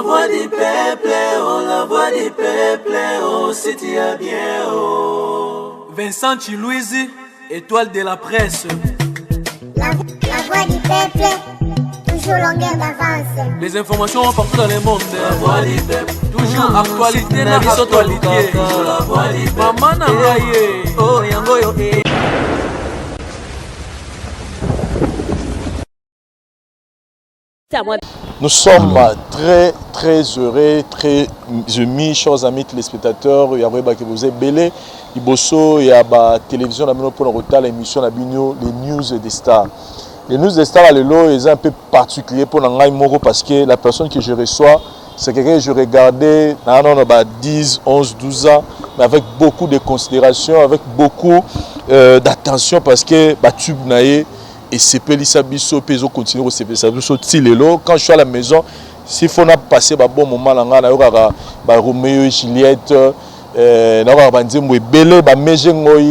voix du peuple, oh, la voix du peuple, oh, si tu as bien, oh. Vincent Chilouizi, étoile de la presse. La voix du peuple, toujours longueur d'avance. Les informations partout dans le monde. La voix du peuple, toujours actualité na actualité. La voix du peuple, maman na ngaye, oh yango yo eh. Nous sommes très heureux, très émus, chers amis téléspectateurs. Il y a que vous êtes belé. Il y a la télévision pour l'émission les news des stars. Les news des stars, c'est un peu particulier pour nous parce que la personne que je reçois, c'est quelqu'un que je regardais dans 10, 11, 12 ans, mais avec beaucoup de considération, avec beaucoup d'attention parce que tube naïe. Et c'est Pélissa Bisso, Pézo continue au CPS. Quand je suis à la maison, s'il faut passer un bon moment, Roméo et Juliette,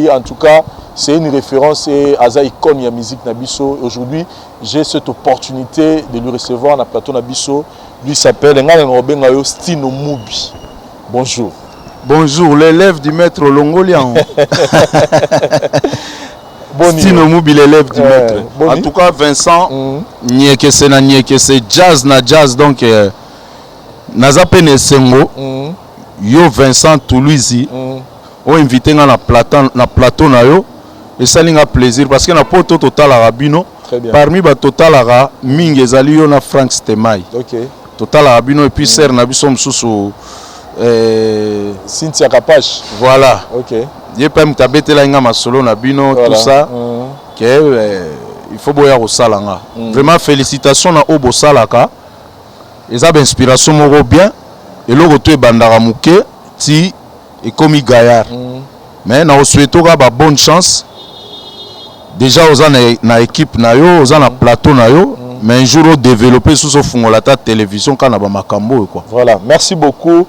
en tout cas, c'est une référence et à la icône de la musique Nabiso. Aujourd'hui, j'ai cette opportunité de lui recevoir dans le plateau Nabiso. Lui s'appelle Stino Mubi. Bonjour. Bonjour, l'élève du maître Longolian. Stino Mubi, l'élève du maître. En tout cas, Vincent, c'est jazz na jazz, donc naza pene sengo. Yo Vincent Toulouzi, on invité na plateau na yo, et ça n'a plaisir parce que na poto total arabino. Parmi ba total ara mingi ezali yo na Frank Stemai. OK. Total arabino et puis ser na biso msusu Cynthia Kapache. Voilà. OK. Il peut me tabeter la ngama solo na bino tout ça il faut boya au salanga. Vraiment félicitations na obo salaka. Ils ont inspiration moko bien et le retour bandara muke ti et comme gaillard. Mais na souhaito ga ba bonne chance. Déjà aux na équipe na yo, aux na plateau na yo, mais un jour développer sous ce fond la télévision quand na ba makambo quoi. Voilà, merci beaucoup.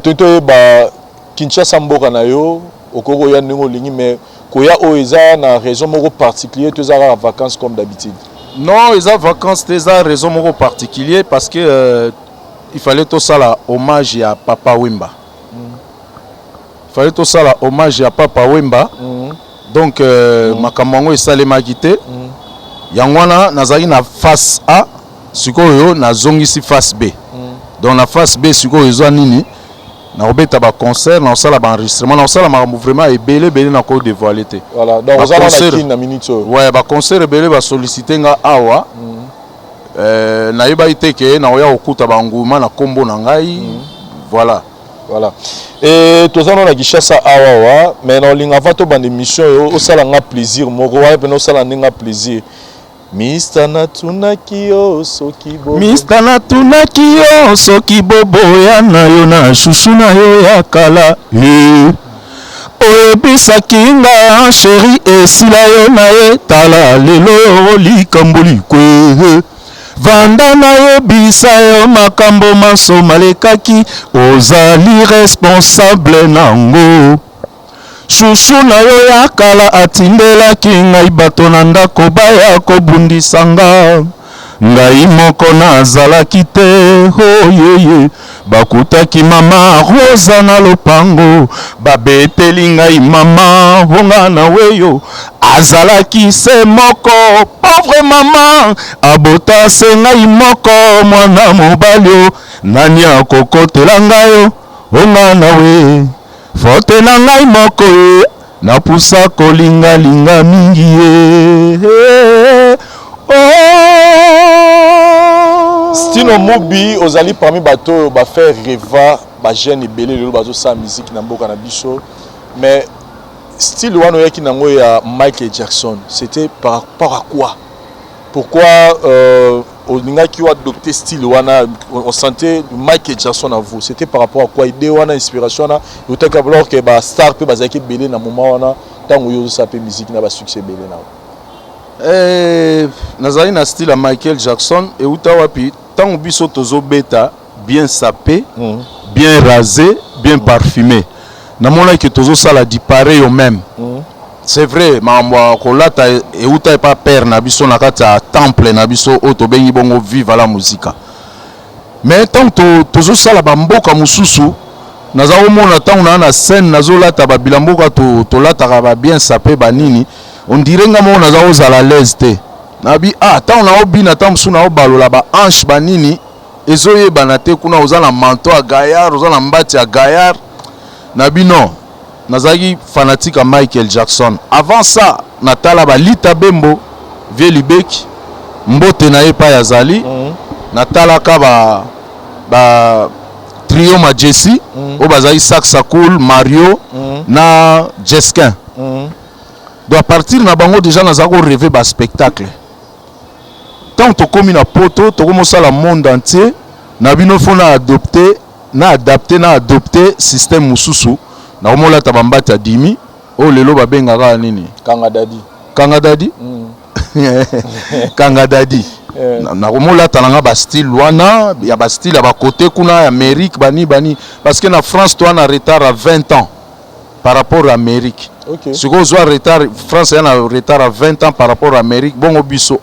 Toto ba Kinshasa mboka na yo okoko ya ningo lingi mais koya oeza na raison moko particulier tu as en vacances comme d'habitude. Non, ils ont vacances des raison moko particulier parce que il fallait tout ça là hommage à Papa Wemba. Il fallait tout ça là hommage à Papa Wemba. Donc makamango esalema kité. Yangwana nazali na face A, sikoyo na zongisi face B. Donc na face B sikoyo ezwa nini? Na obeta ba concert, na sala ba enregistrement, na sala ma vraiment et belé na ko dévoiler té. Voilà, donc on a na minute. Ouais, ba concert belé ba solliciter nga awa. Na yeba ité ke na oya okuta ba nguma na kombo na ngai. Voilà. Voilà. Et tous on a Kinshasa awa, mais na linga vato ba émission yo, o sala nga plaisir, moko wa pe no sala nga plaisir. Mr. Natunaki yo soki bobo ya na yo na shushu na yo ya kala oyebisaki nga chéri esila yo na ye tala lelo likambo likwe vanda na yebisa yo makambo maso malekaki ozali responsable nango shushu na yo ya kala atindelaki ngai bato na ndako baya kobundisanga ngai moko nazalaki te oyeye bakutaki mama rosa na lopango babeteli ngai mama honga na weyo azalaki se moko pauvre mama abota se ngai moko mwana mobali nani akokotela ngai honga na we fote na ngai moko na pusa kolinga linga mingi Stino Mubi ozali parmi bato ba faire rêver ba jeune belé le bazo sa musique na mboka na biso mais style wano yaki nango ya Michael Jackson c'était par rapport à quoi? Pourquoi Olinga qui a adopté style wana on sentait Michael Jackson à vous, c'était par rapport à quoi? Idée wana inspiration na autant que alors que ba star pe bazaki belé na moment wana tango yo sa pe musique na ba succès belé na. Nazali na style à Michael Jackson et utawapi tango biso tozo beta bien sapé, bien rasé, bien parfumé. Na mona que tozo sala di pareil au même. C'est vrai, mamwa kolata et uta pas père na biso na kata temple na biso oto bengi bongo vive la musique. mais tant tozosala bamboka mosusu naza komona ntango na na scène nazolata babilamboka tolataka babien sape banini on dirait nga moko naza kozala l'aise te nabi ntango naobina ntango mosusu naobalola bahanche banini ezoyebana te kuna oza na manteau ya gaillard oza na mbati ya gaillard nabi non nazalaki fanatique ya Michael Jackson. Avant ça natala balita bembo vie libeki mbote na ye pa yazali natalaka ba trio Majesty o bazali Saxa Cool Mario na Jeskin. Donc à partir na bango déjà nazako rêver ba spectacle tant to komi na poto to komosa la monde entier na bino fona adopter système mususu na komola tabambata ya dimi o lelo babengaka nini kanga dadi kanga dadi na komola tananga ba style wana ya ba style ya ba côté kuna Amérique bani parce que na France toi na retard à 20 ans par rapport à Amérique. OK. Si vous avez retard France est en retard à 20 ans par rapport à Amérique bon obiso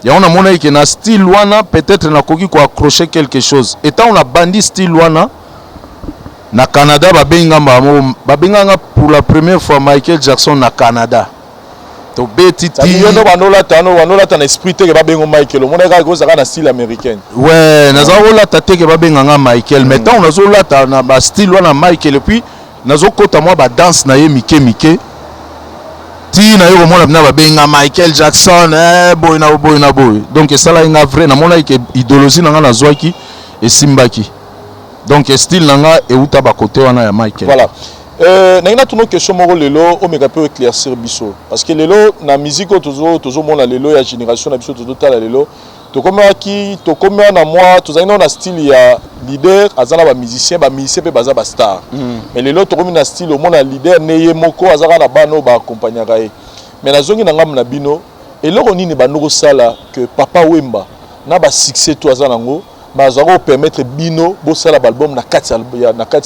il y a on a monnaie qui na style wana peut-être na koki ko accrocher quelque chose et tant on a bandit style wana na Canada babenganga pour la première fois Michael Jackson na Canada to betiti yono banola tan esprit te babengo Michael on monnaie ko za na style américain ouais na za ola tate ke babenganga Michael mais tant on a zola ta na ba style wana Michael et puis nazo kota moi ba danse na ye mike ti na yo mona bina babenga Michael Jackson boy na boy donc ça là nga vrai na mona ke idéologie na nga na zwaki et simbaki donc style na nga e uta ba côté wana ya Michael. Voilà na tuno question moko lelo o meka peut éclaircir biso parce que lelo na musique toujours mona lelo ya génération na biso tala lelo to komma na moi tozali na style ya leader azala ba musicien pe baza ba star mais lelo to komi na style o mona leader neye moko azaka na bano ba accompagner ye mais na zongi na ngam na bino eloko nini banoko sala que Papa Wemba na ba succès to azala ngo bazako permettre bino bo sala album na kati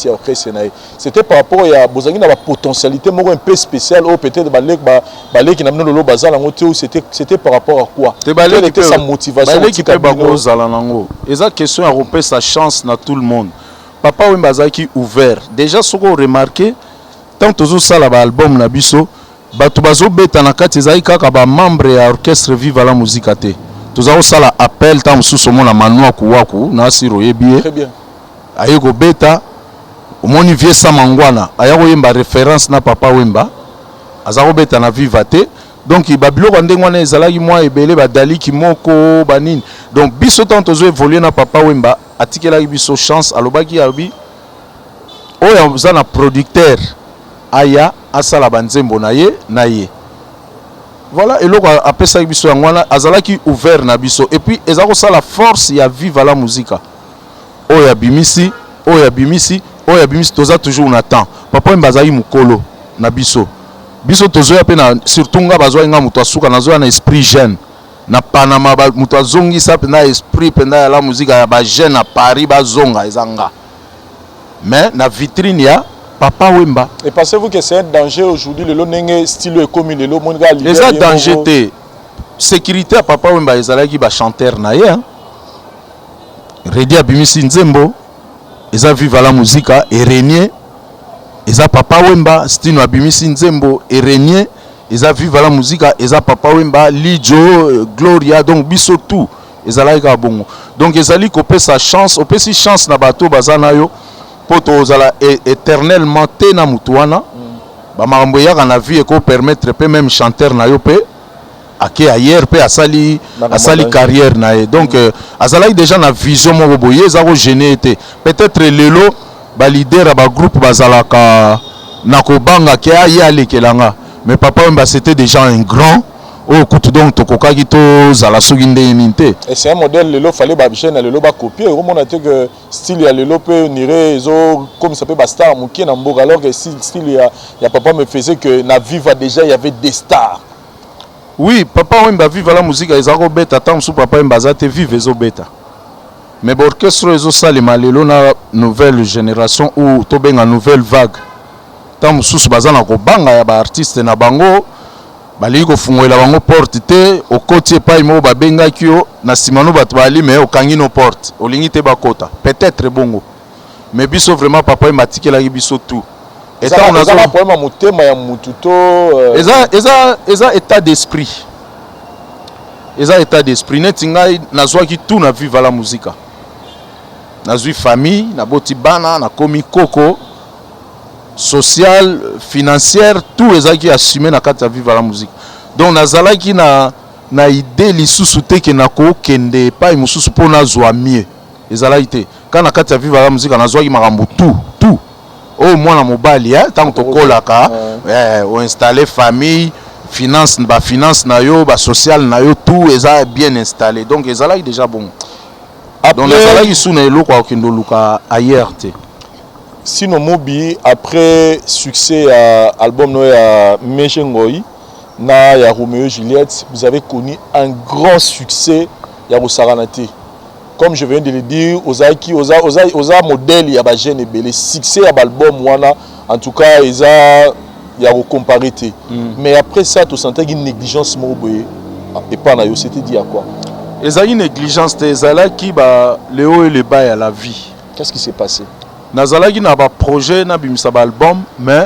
ya orchestre na ye c'était par rapport ya bozangi na ba potentialité moko un peu spéciale ou peut-être baleki na bino lolo bazala ngo te c'était par rapport à quoi quelle était sa motivation baleki pe bazala nango eza question à romper sa chance na tout le monde. Papa Wemba azaki ouvert déjà soko remarquer tant tozo sala ba album na biso bato bazo beta na kati ezali kaka ba membre ya orchestre Viva la Musique te tozao sala appel tant mususu mona manua kuwaku na siro yebie très bien ayeko beta omoni vie samangwana ayako yemba référence na Papa Wemba azako beta na Viva te donc babiloko ndenge wana ezalaki mwa ebele badaliki moko banini donc biso tant tozo évoluer na Papa Wemba atikelaki biso chance alobaki abi oyo za na producteur aya asala banzembo na ye voilà eloko apesa biso yangwana azalaki ouvert na biso et puis ezako sala force ya Viva la Musique oya bimisi toza toujours na temps Papa Wemba azali mukolo na biso tozoya pe na surtout nga bazwa nga muto asuka nazoya na esprit jeune na Panama muto azongisa pe na esprit pe na la musique ya ba jeune à Paris bazonga ezanga mais na vitrine ya Papa Wemba. Et pensez-vous que c'est un danger aujourd'hui le lonenge style comme le monga leader les danger te sécurité à Papa Wemba ezalaki ba chanteur na ye Redi abimisi nzembo eza Viva la Musique et Renier eza Papa Wemba style abimisi nzembo et Renier eza Viva la Musique eza Papa Wemba Lijo Gloria donc biso tout ezalaki ka bongo donc ezali kopesa chance opesi chance na bato bazana yo poto zala éternellement te na mutuana ba makambo yaka na vie ko permettre pe même chanteur na yo pe ake ailleurs pe asali carrière na ye donc azalaki déjà na vision moko boye za ko gêner te peut-être lelo ba leader ba groupe bazalaka na ko banga ke aye alekelanga mais Papa Wemba c'était déjà un grand oh écoute donc tokokaki to zala soki ndenge ninte et c'est un modèle lelo fallait ba bichena lelo ba copier comme on a dit que style ya lelo peut nire zo comme ça peut ba star mukie na mboka alors que style ya Papa me faisait que na Viva déjà il y avait des stars. Oui, Papa Wemba Viva la Musique ezako beta tant sous Papa Wemba zate vive ezo beta mais orchestre ezo salema lelo na nouvelle génération ou to benga nouvelle vague tant sous bazana ko banga ya ba artiste na bango bali ko fungola bango porte te okoti epai mo babengaki yo na simano bato bali mais okangi no porte olingi te bakota peut-être bongo mais biso vraiment papa e matikelaki biso tout et on a un problème à motema ya mututo eza état d'esprit neti ngai nazwaki tout na viva la musique nazwi famille na boti bana na komi koko social financière tout ezaki assumé na kati ya viva la musique donc nazalaki na idée lisusu te ke nakokende epai mosusu mpo nazwa mieux ezalaki te kana na kati ya viva la musique nazwaki makambo tout oyo mwana mobali ntango tokolaka oinstalle famille finance na yo social na yo tout eza bien installé donc ezalaki déjà bon donc nazalaki su na eloko akokende oluka ailleurs te. Sinon Mobi, après succès à album à Mejengoi, na ya Roméo Juliette, vous avez connu un grand succès ya Rosaranate. Comme je viens de le dire, oza modèle ya ba jeune belé succès à l'album wana en tout cas ils a ya recomparé te. Mais après ça tu sentais une négligence moboye et pas na yo c'était dit à quoi? Eza une négligence te ezala ki ba le haut et le bas à la vie. Qu'est-ce qui s'est passé? Nazalaki na ba projet na bimisa ba album mais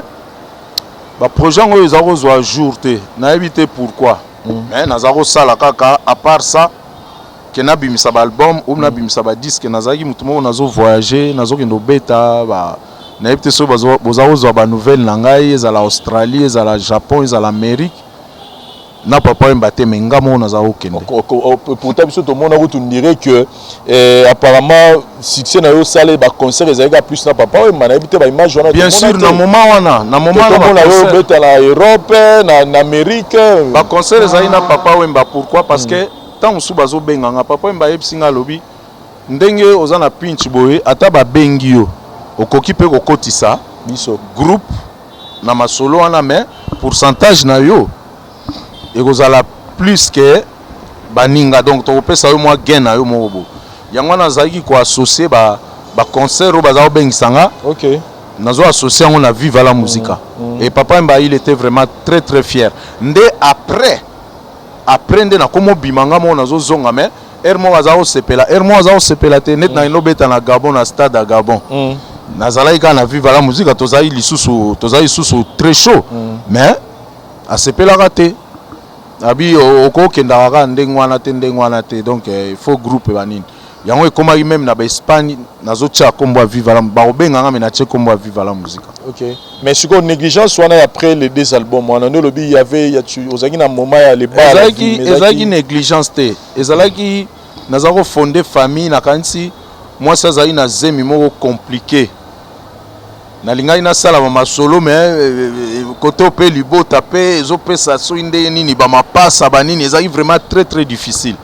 ba projet ngo ezako zo jour te na éviter pourquoi mais nazako sala kaka à part ça que na bimisa ba album ou na bimisa ba disque nazalaki mutumo nazo voyager nazo kendo beta ba na éviter so bozako zo ba nouvelle na ngai ezala Australie ezala Japon ezala Amérique na papa mbate menga mo nazako kende pourtant biso to mona ko tu dirais que apparemment succès na yo salé ba concert ezalika plus na papa mba na éviter ba image wana bien sûr na moment wana na moment na yo beta na Europe na Amérique ba concert ezali na papa wemba pourquoi parce que tant sou bazo benganga papa wemba yebsinga lobi ndenge oza na pinch boye ata ba bengi yo okoki pe kokotisa biso groupe na masolo wana mais pourcentage na yo et kozala plus que baninga donc tokopesa yo mwa gain na yo mobo yango nazalaki ko associer ba concert o bazao bengisanga OK nazo associer on a vive la musique et papa mba il était vraiment très très fier ndé après nde na komo bimanga mo nazo zonga mais ermo bazao sepela te net na inobeta na Gabon na stade à Gabon nazalaki ka na vive la musique tozali lisusu très chaud mais a sepela raté abi okokenda ka ndengwana te donc il faut groupe banini yango ekomaki même na ba Espagne nazo tia kombo a vive la ba obenga mais na tia kombo a vive la musique. OK mais sur quoi négligence wana après les deux albums wana no lobi y avait ozaki na moment ya les bas ezaki négligence te ezalaki nazako fonder famille na kansi moi ça zali na zemi moko compliqué nalingai na sala ba masolo mais côté pe libota pe ezopesa so inde nini ba mapasa ba nini ezali vraiment très très difficile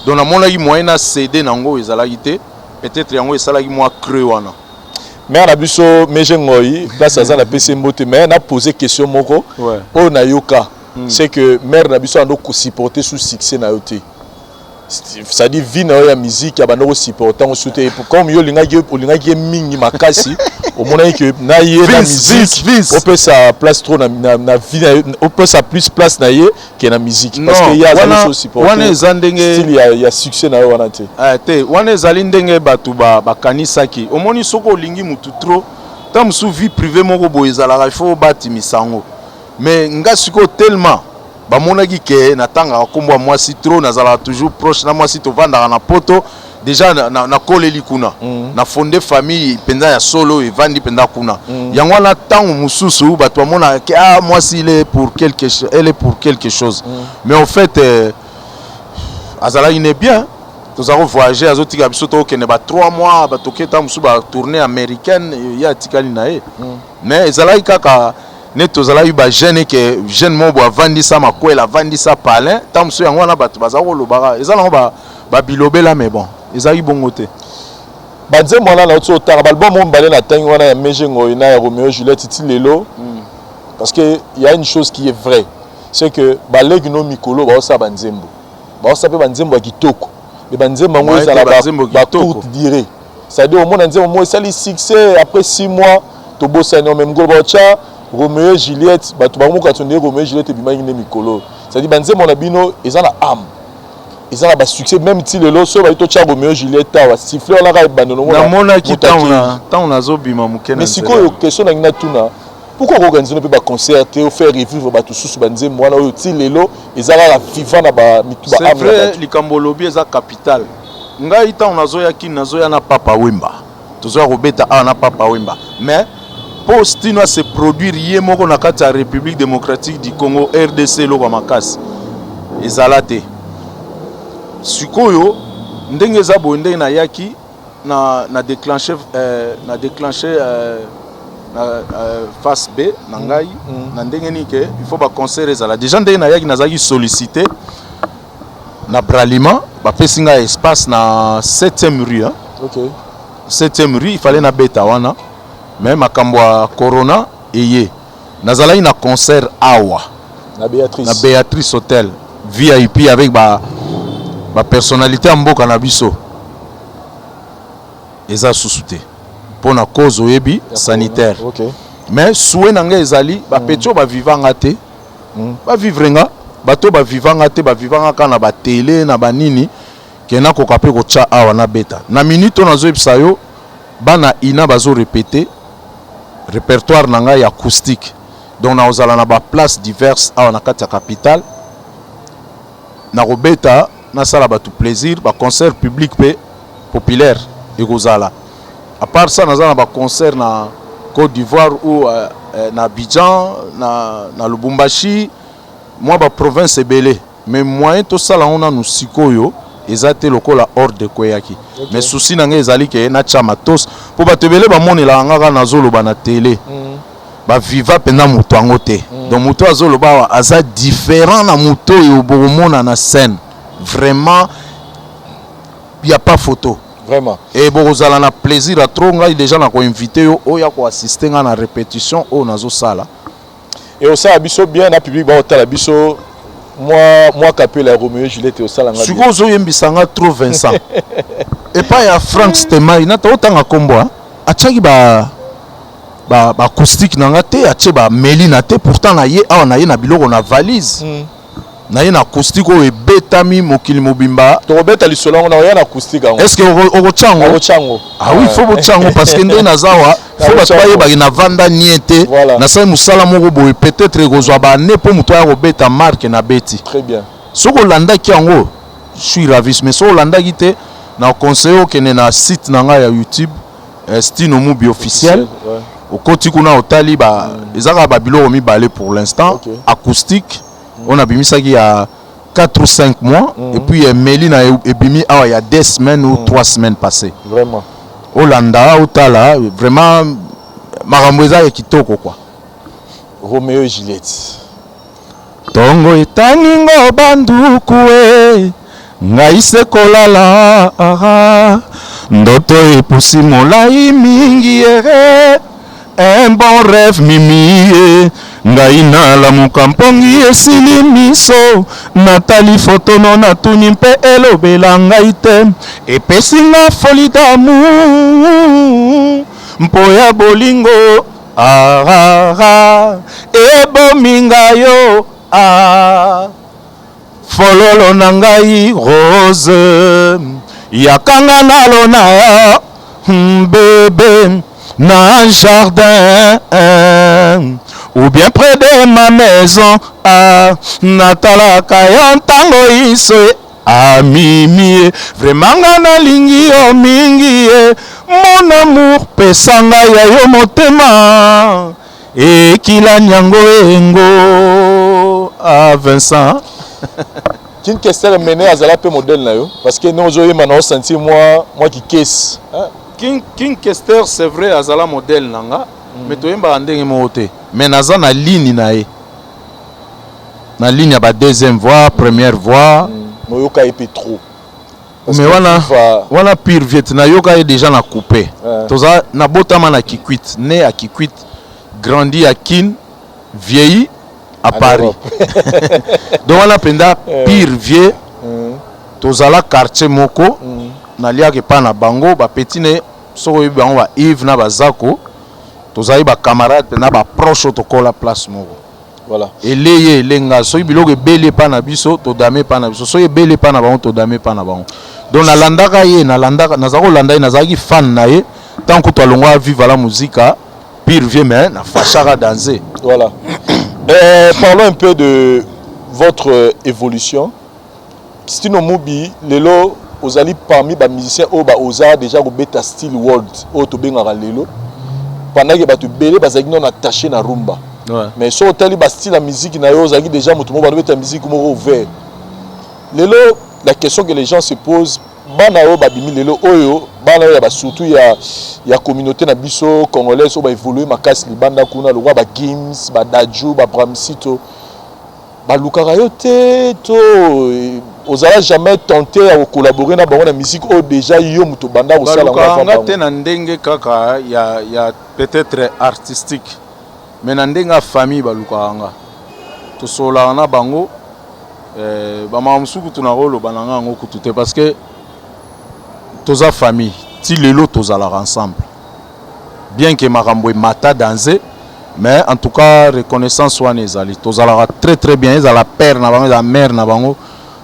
donc na mona ki moyen na céder nango ezalaki te peut-être yango esalaki moi creux wana mais na biso Mejengoi place za na PC mbote mais na poser question moko o na yoka c'est que mère na biso ando ko supporter sous succès na yote ça dit vie na ya musique ya bando supporter on souter comme yo lingaki mingi makasi au mona que na ye na musique on peut sa place trop na vie on peut sa plus place na ye que na musique parce que ya za supporter wana ezandenge style ya succès na yo wana te te wana ezali ndenge batu ba kanisaki omoni soko olingi mutu trop tam sou vie privée moko boyezala il faut bati misango mais nga siko tellement bamonaki ke natanga kombo moi citron nazala toujours proche na moi sito vanda na poto déjà na koleli kuna na fondé famille penza ya solo et vandi penda kuna yango na tango mususu bato bamona ke moi si il est pour quelque chose elle est pour quelque chose mais en fait azala il est bien tous avons voyagé azotika biso to kene ba 3 mois ba toketa musu ba tournée américaine ya tikali nae mais ezala kaka neto zala yu ba jeune que jeune mobo avandisa makwela avandisa palin tamso yango na bato bazako lobaka ezala ngo ba bilobela mais bon ezali bongo te badze mwana na otso tara balbum mo mbale na tangi wana ya Mejengoi na ya Roméo Juliette tilelo parce que il y a une chose qui est vraie c'est que balegi no mikolo ba osa banzembo ba osa pe banzembo ya kitoko mais banzembo ngo ezala ba courte durée c'est à dire au monde nzembo mo esali succès après 6 mois to bossa no même go bacha Roméo et Juliette, bato bango katonde Roméo et Juliette bimaki ne mikolo. C'est-à-dire banze mon abino ils ont la âme. Ils ont la succès même si le loso ba ito cha Roméo et Juliette ta wa siffler on a ka banono na mona ki tant na zo bima mukena. Mais siko question na ngina tuna. Pourquoi organiser un peu ba concert et faire revivre ba tout sous banze moi na ti lelo ils ont la vivant na ba mituba âme. C'est vrai likambo lobi eza capital. Ngai tant na zo ya ki na zo ya na Papa Wemba. Tozo robeta a na Papa Wemba. Mais Postino se produire yemoko na kati ya République démocratique du Congo RDC lo ba makasi ezalate sikoyo ndenge za bonde na yaki na déclencher face B na ngai na ndenge ni ke il faut ba concert ezala déjà ndenge na yaki nazaki sollicité na Bralima ba pesinga espace na 7e rue hein? OK 7e rue il fallait na beta wana mais makambo ya corona eye nazalaki na concert awa na Béatrice Hotel VIP avec ba personnalité mboka na biso eza susute pour na cause oyebi sanitaire. OK mais soué nanga ezali ba petio ba vivanga te ba vivrenga bato ba vivanga te ba vivanga kana ba télé na banini kena ko kapé ko cha awa na beta na minute nazo epsa yo bana ina bazo répéter répertoire nanga ya acoustique donc na ozala na ba place diverses awa na kati ya capitale na robeta na sala ba tout plaisir ba concert public pe populaire et kozala à part ça na ba concert na Côte d'Ivoire ou na Abidjan na Lubumbashi moi ba province ebele mais moyen to sala on a nous sikoyo ezate lokola hors de koyaki. Okay. Mais souci nanga ezali ke na chamatos po batebele ba monela ngaka na zolo ba na télé. Ba viva pena muto angote. Donc muto azolo ba aza différent na muto yo bomona na scène. Vraiment il y a pas photo. Vraiment. Et bozala na plaisir à trop ngai déjà na ko inviter yo oya ko assister na répétition o nazo sala. Et au ça biso bien na public ba otala biso moi capé la Roméo et Juliette au salanga. Suko zo yembisanga trop Vincent. Et pas ya Frank Stemai na to tanga kombo achaki ba acoustique nanga te ache ba melina te pourtant na ye awa na ye na biloko na valise. Na ye na acoustique o ebetami mokili mobimba. To robeta lisolongo na ya na acoustique ango. Est-ce que oko chango? Ah oui, faut bo chango parce que ndé nazawa faut ba twaye ba na vanda niente na sai musala moko boye peut-être kozwa ba ne po muto ya robeta marque na beti. Très bien. Soko landa ki ango je suis ravi mais soko landa ki te na conseiller que na site nanga ya YouTube Stino Mubi officiel. Au koti kuna otali ba ezaka ba biloko mibale pour l'instant acoustique. On a bimi ça il y a 4 ou 5 mois et puis Melina et bimi il y a 2 semaines ou 3 semaines passées. Vraiment. Hollanda Otala vraiment maramweza ya kitoko quoi. Roméo et Juliette. Tongo etaningo banduku e ngai se kolala ndoto epusi molai mingi ere un bon rêve mimi ngai nalamuka mpongi esili miso natali foto no natuni mpe elobela ngai te epesinga foli d'amour mpo ya bolingo ebomi ngai yo fololo na ngai rose yakanga nalona ya bébé na jardin ou bien près de ma maison natalaka yo ntango iso amimi vraiment nga nalingi yo mingi mon amour pesanga ya yo motema ekila nyango engo Vincent. Kin Kester mené azala pe modèle na yo parce que nous oyo mana senti moi qui caisse. King Kester c'est vrai azala modèle nanga mais toyemba ndenge moté mais naza na ligne na ye na ligne ya ba deuxième voix première voix moyoka epe trop mais wana pire viet na yoka déjà na coupé toza na botama na Kikwit né à Kikwit grandi à Kin vieilli à Paris donc wana penda pire vieux tozala quartier moko na liaka pa na bango ba petit ne soko bango ba Yves na bazako tozali ba camarade na ba proche tokola place moko. Voilà. Eleye elenga soki biloko ebele pa na biso to dame pa na biso soki ebele pa na bango to dame pa na bango. Donc nalandaka ye nalandaka nazako landa ye nazaki fan na ye tant que tolongwa vivre la musique pire vieux mais na fachara danser. Voilà. Parlons un peu de votre évolution. Stino Mubi lelo ozali parmi ba musiciens o ba oza déjà ko beta style world o to bengaka lelo. Pendant que ba to belé bazaki non attaché na rumba. Ouais. Mais so tali ba style la musique na yo ozaki déjà mutu mo ba beta musique mo ouvert. Lelo la question que les gens se posent bana yo ba bimi lelo oyo bana yo ba surtout ya communauté na biso congolaise o ba évoluer makasi libanda kuna lo ba games ba daju ba bramsito ba lukaka yo te to ozala jamais tenté à collaborer na bango na musique o déjà yo mutu banda ko sala nga te na ndenge kaka ya peut-être artistique mais na ndenge famille ba lukaka nga to sola na bango ba mamsuku tunarolo bananga ngo kutute parce que toza famille ti lelo tozala ensemble bien que makambo mata danser mais en tout cas reconnaissance wana ezali tozala très bien ezala père na bango ezala mère na bango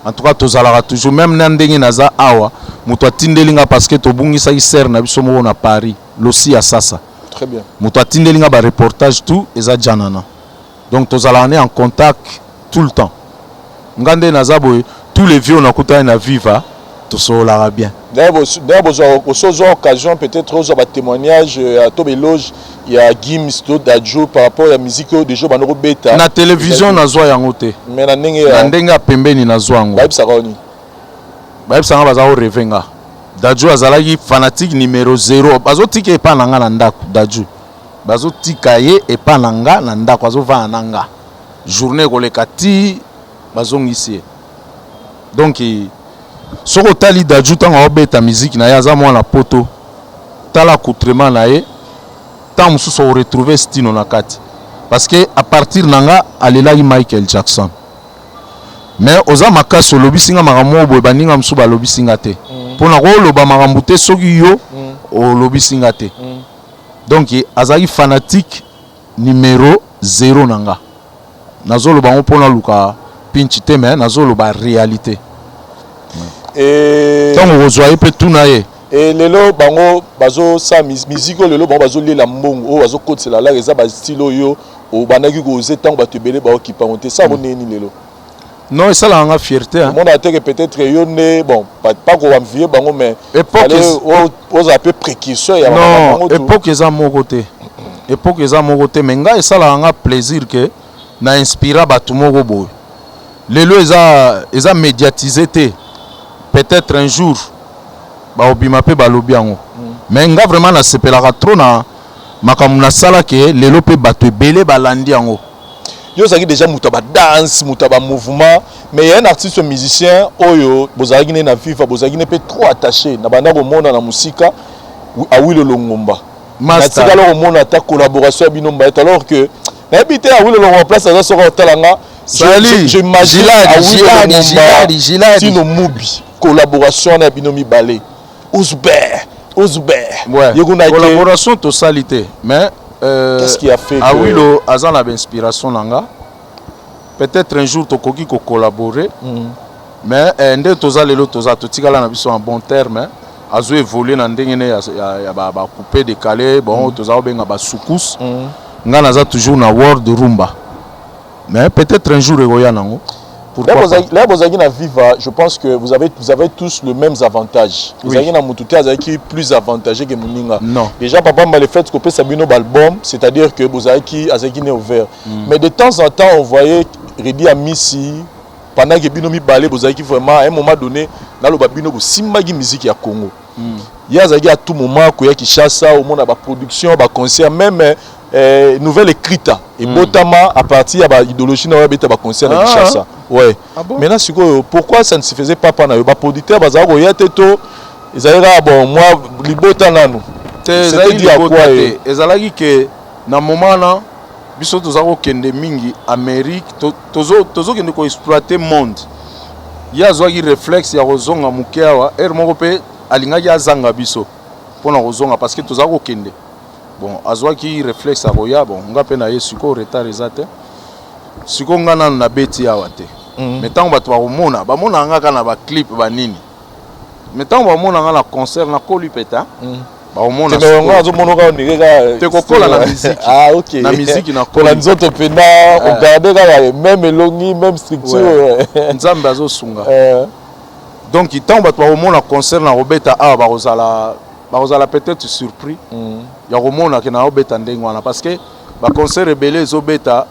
en tout cas tozala toujours même na ndenge naza awa muto atindelinga parce que tobungisa sœur na biso moko na Paris losi ya sasa très bien muto atindelinga ba reportage tout eza janana donc tozala en contact tout le temps ngande naza boy tous les vieux on a côté na viva tout ça bien. D'ailleurs, aux occasions peut-être aux témoignages à Tob Eloge, il y a Gims d'Adjo par rapport à la musique de Joe Banoro Beta. Na télévision na zwa yangote. Mais na ndenga pembeni na zwa ngo. Baib Saroni. Baib Saroni bazao revenga. D'Adjo azalaki fanatique numéro 0. Bazo tike epa nanga na ndako d'Adjo. Bazo tika ye epa nanga na ndako bazo va nanga. Journée koleka ti bazo ngisi. Donc soko tali d'Adjo tanga obeta musique na yaza mwana poto. Tala coutrement na ye. Tant mususu o retrouver style na kati. Parce que à partir nanga alelaki Michael Jackson. Mais oza makaso lobisinga makambo boy baninga musu ba lobisinga te. Pona ko loba makambo te soki yo o lobisinga te. Donc azali fanatique numéro 0 nanga. Nazolo bango pona luka pinchi te mais nazolo ba réalité. Et tant on rejoint peut tout naie. Et lelo bango bazo sa musique lelo bango bazo lela mbongo o bazo kotela la reza ba style yo o banaki ko zetango ba tebele ba okipangote ça boneni lelo. Non, et ça là a fierté hein. Mon attaque peut-être yo né bon pas ko envier bango mais époque aux un peu précurseur ya non époque eza mon côté. Époque eza mon côté mais nga et ça là a plaisir que na inspira batu moko boy. Lelo eza médiatisé te. Peut-être un jour ba obima pe balobi yango mais nga vraiment na sepelaka trop na makambo na sala ke lelo pe bato ebele balandi yango yo zaki déjà mutaba danse mutaba mouvement mais il y a un artiste musicien oyo bozalaki ne na viva bozalaki ne pe trop attaché na banda ko mona na musika a Willo Longomba master na tikalo ko mona ta collaboration binomba alors que na habité a Willo Longomba place à soko talanga j'imagine a Willo Longomba Tino Mubi collaboration na binomi balé Ouzbert. Ouais. Collaboration totalité. Mais qu'est-ce qui a fait que Willo azan a inspiration nanga. Peut-être un jour tokoki ko collaborer. Mais ndé toza lelo toza totikala na biso en bon terme. Azo évoluer na ndenge ne ya ba couper décaler bon toza obenga ba soukous. Nga naza toujours na world rumba. Mais peut-être un jour egoya nango. Là, vous avez Viva, je pense que vous avez tous les mêmes avantages. Vous avez qui plus avantagé que Mouninga. Non. Déjà, papa m'a le fait que Sabino album, c'est-à-dire que vous avez qui est ouvert. Mais de temps en temps, on voyait Redi à Missi, pendant que Binomi balé, vous avez qui vraiment à un moment donné, dans le Babino, vous simagi musique à Congo. Il y a à tout moment, qui chasse au monde à la production, à concert, même. Nouvelle écrite et notamment à partir de l'idéologie na wabeta ba concert na Kinshasa. Ouais. Ah bon? Maintenant pourquoi ça ne se faisait pas pendant ba producteur bazako yateto ezalaka bon moi libota nanu. C'était dit à quoi ezalaki que na moment na biso tozako kende mingi Amérique tozo kende ko exploiter monde. Ya zwaki réflexe ya kozonga mukewa moko pe alingaki azanga biso pona kozonga parce que tozako kende. bon azwaki réflexe akoya bon nga pe na ye siko retard ezate siko nga nanu na beti awa te mais tant bato bakomona bamona nga kana ba clip banini mais tant bamona nga na concert na koli peta bakomona te nga azomona ka ndika te kokola na musique OK na musique na kola nzoto pena regarder ka même elongi même structure nzambe azosunga donc tant bato bakomona concert na robeta awa bakozala peut-être surpris ya komona ke na obeta ndenge wana parce que ba concert rebelle ezobeta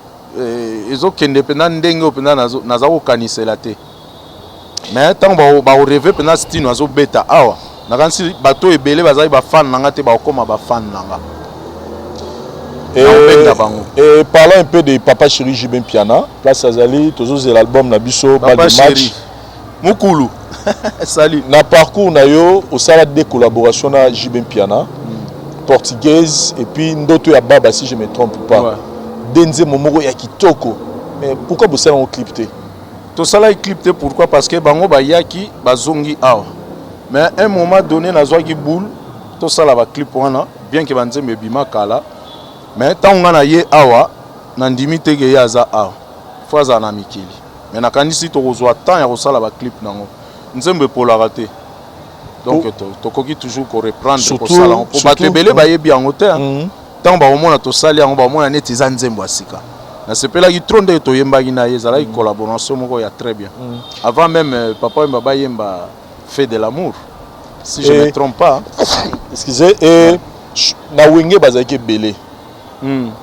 ezokende pena ndenge pena naza kokanisela te mais tant ba rêver pena style azobeta awa nakanisi bato ebele bazali ba fan nanga te ba okoma ba fan nanga et parlons un peu de Papa Chéri Jibin Piana place azali tozo l'album na biso bal de match mukulu salut na parcours na yo au sala de collaboration na Jibin Piana portugaise et puis ndoto ya baba si je me trompe pas Denze Momoro ya kitoko mais pourquoi vous savez en clip te to sala clip te pourquoi parce que bango ba yaki bazongi awa mais un moment donné nazwaki boule to sala ba clip wana bien que banzembe bima kala mais tant nga na ye awa na ndimi te ke yaza awa faza na mikili mais nakanisi to kozwa temps ya kosala ba clip nango nzembe polaka te donc tokoki toujours ko reprendre ko sala ko batebele ba yebi yango te tant ba omona to sali yango ba omona neti za nzembo asika na sepelaki trop nde to yembaki na ye ezalaki collaboration moko ya très bien avant même papa Mbaba yemba fait de l'amour si je ne me trompe pas excusez et na wenge bazaki belé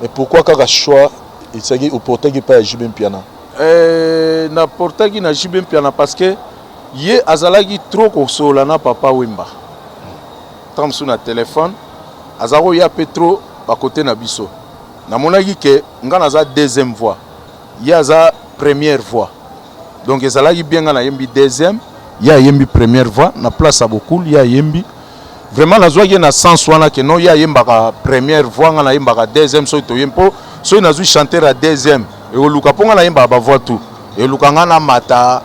et pourquoi kaka choix il s'agit au portagi pas Jibin Piana na portagi na Jibin Piana parce que ye azalaki trop kosola na papa Wemba tam sur na téléphone azako ya petro ba côté na biso na monaki ke nga naza deuxième voix ye aza première voix donc ezalaki bien nga na yembi deuxième ya yembi première voix na place abokul ya yembi vraiment nazwaki na sens wana ke non ya yembaka première voix nga na yembaka deuxième so to yempo so nazwi chanter à deuxième et oluka ponga na yemba ba voix tout et oluka nga na mata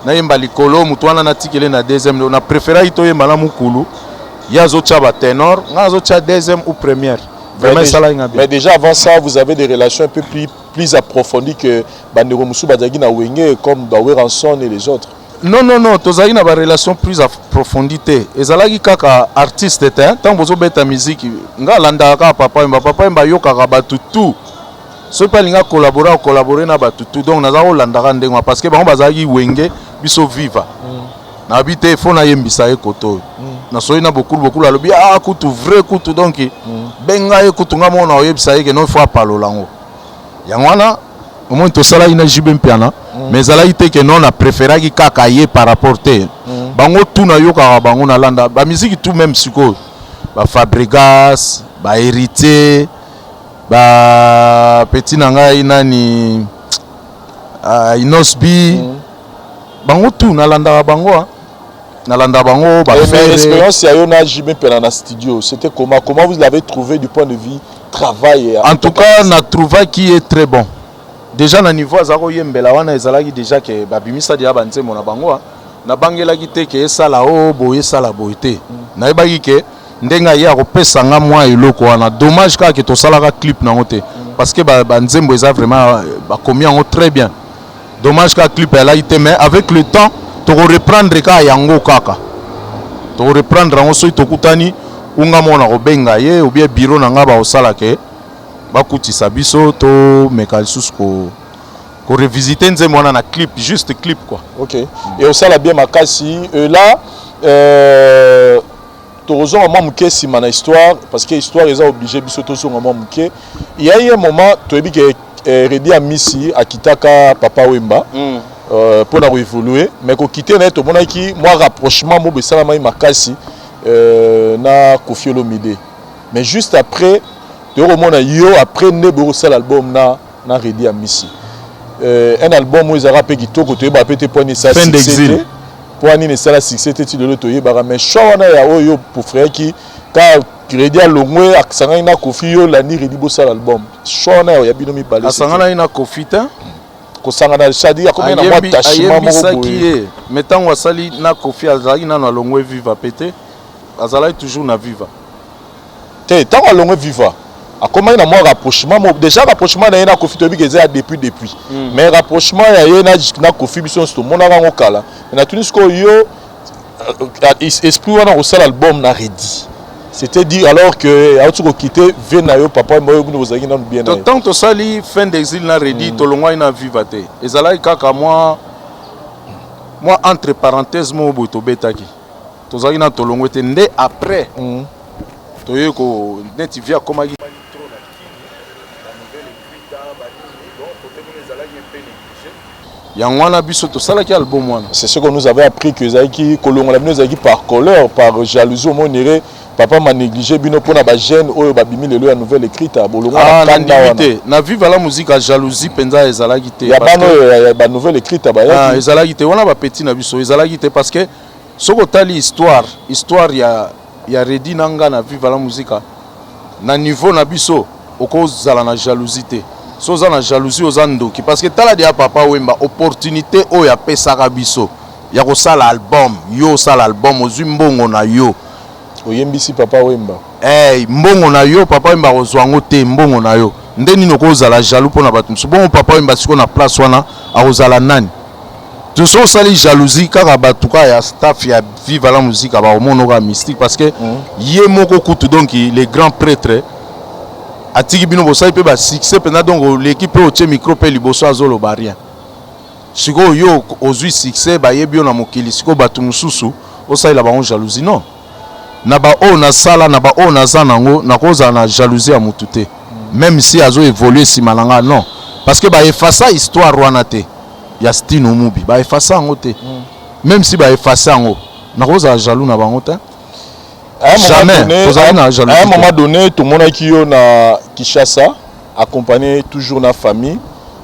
na yemba likolo mutu wana na tikele na deuxième on a préféré to yemba na mukulu ya zo tcha ba ténor nga zo tcha deuxième ou première vraiment ça là mais déjà avant ça vous avez des relations un peu plus approfondies que Bandero Musu Badagi na Wenge comme Bawe Ranson et les autres. Non, tozali na ba relation plus approfondie te ezalaki kaka artiste te tant bozo beta musique nga landa ka papa mba yoka batu tout so pa linga collaborer na batu tout donc naza kolanda ndengwa parce que bango bazalaki Wenge biso viva na habité fo na yembisa e koto na soyi na beaucoup alobi kutu vrai kutu donc benga e kutu nga mona oyebisa ke no fois palola ngo yango wana au moins to sala ina Jibin Piana mais zala ite ke non a préféré ki kaka ye par rapport te bango tout na yoka bango na landa ba musique tout même siko ba Fabregas ba Héritier ba petit nanga inani Inosbi bango tout na landa bango nalanda bango ba faire expérience ya yo na Jibin Piana na studio c'était comment vous l'avez trouvé du point de vue travail en tout cas na trouva qui est très bon déjà na niveau azako yembela wana ezalaki déjà que babimisa dia banzemo na bango na bangelaki te ke esala boye sala boyete na yebaki ke ndenga ya kopesa nga mwa eloko wana dommage ka ke to salaka clip na ngote parce que banzembo eza vraiment ba komi en très bien dommage ka clip elle a été mais avec le temps to reprendre ka yango kaka to reprendre ngo so itokutani unga mona ko benga ye ou bien bureau na nga ba osala ke bakutisa biso to mekalisusu ko revisiter nzembo na clip juste clip quoi. OK et osala bien makasi là tozo un moment muke si mana histoire parce que histoire ils ont obligé biso to so un moment muke il y a eu un moment to ebi ke Redi Amisi akitaka Papa Wemba pour na évoluer mais ko quitter na to monaki moi rapprochement mo besala mai makasi na Koffi Olomide mais juste après de remona yo après nebo sel album na Redi Amisi un album où ils a rappelé kitoko to ba pété point ça fin d'exil pour ani ne sala succès te de l'auto yeba mais shona ya oyo pour frère qui ka Redi alongwe aksanga na Koffi yo la ni Redi bo sel album shona ya bino mi parler asanga na Koffi ta ko sanga na chadi ya combien na moi tachima mo boye mettant wasali na Koffi azali na alongwe viva pété azala toujours na viva te tant alongwe viva Comment il y a un rapprochement. Déjà, rapprochement, il y a un Kofi Tobi qui est depuis. Mais rapprochement, il y a un Kofi qui est mon kala. Mais tout ce que yo esprit on a reçu l'album n'a ready. C'était dit alors que a tu quitté Venayo papa moi vous avez bien. Tant que ça li fin d'exil n'a ready to longa ina vivate. Ezala kaka moi entre parenthèses mo boto betaki. To zaki na to longo te ndé après. To yeko net via comme Yangwana biso to sala ki album wana. C'est ce que nous avons appris que Zaki Kolongo la nous Zaki par colère par jalousie au monéré papa m'a négligé bino pour na ba jeune oyo ba bimi lelo ya nouvelle écrite à bolongo na limité na vive la musique à jalousie penza ezala gité ya bano ba nouvelle écrite ba ya ezala gité wana ba petit na biso ezala gité parce que soko tali histoire ya redi nanga na vive la musique na niveau na biso okozala na jalousie te soza na jalousie ozandoki parce que tala dia papa wemba opportunité oyo apesaka biso ya kosala album yo sala album ozwi mbongo na yo oyembisi papa wemba mbongo na yo papa wemba kozwango te mbongo na yo nde nini okozala jaloux mpona bato mosusu bongo papa wemba siko na place wana akozala nani toso osali jalousie kaka bato kaka ya staff ya vive la musique bakomonoka mystique parce que ye moko kutu donc les grands prêtres atiki bino bosali pe ba succès pena donc l'équipe otie micro pe liboso azoloba rien siko yo ozwi succès bayebi yo na mokili siko bato mosusu osalela bango jalousie non na ba o na sala na ba o na za nango nakozala na jalousie ya mutu te même si azo évoluer nsima na nga non parce que ba effacer histoire wana te ya Stino Mubi ba effacer yango te même si ba effacer yango nakozala jaloux na bango te. Jamais. À un moment donné, tout le monde qui est na Kinshasa, accompagné toujours na famille,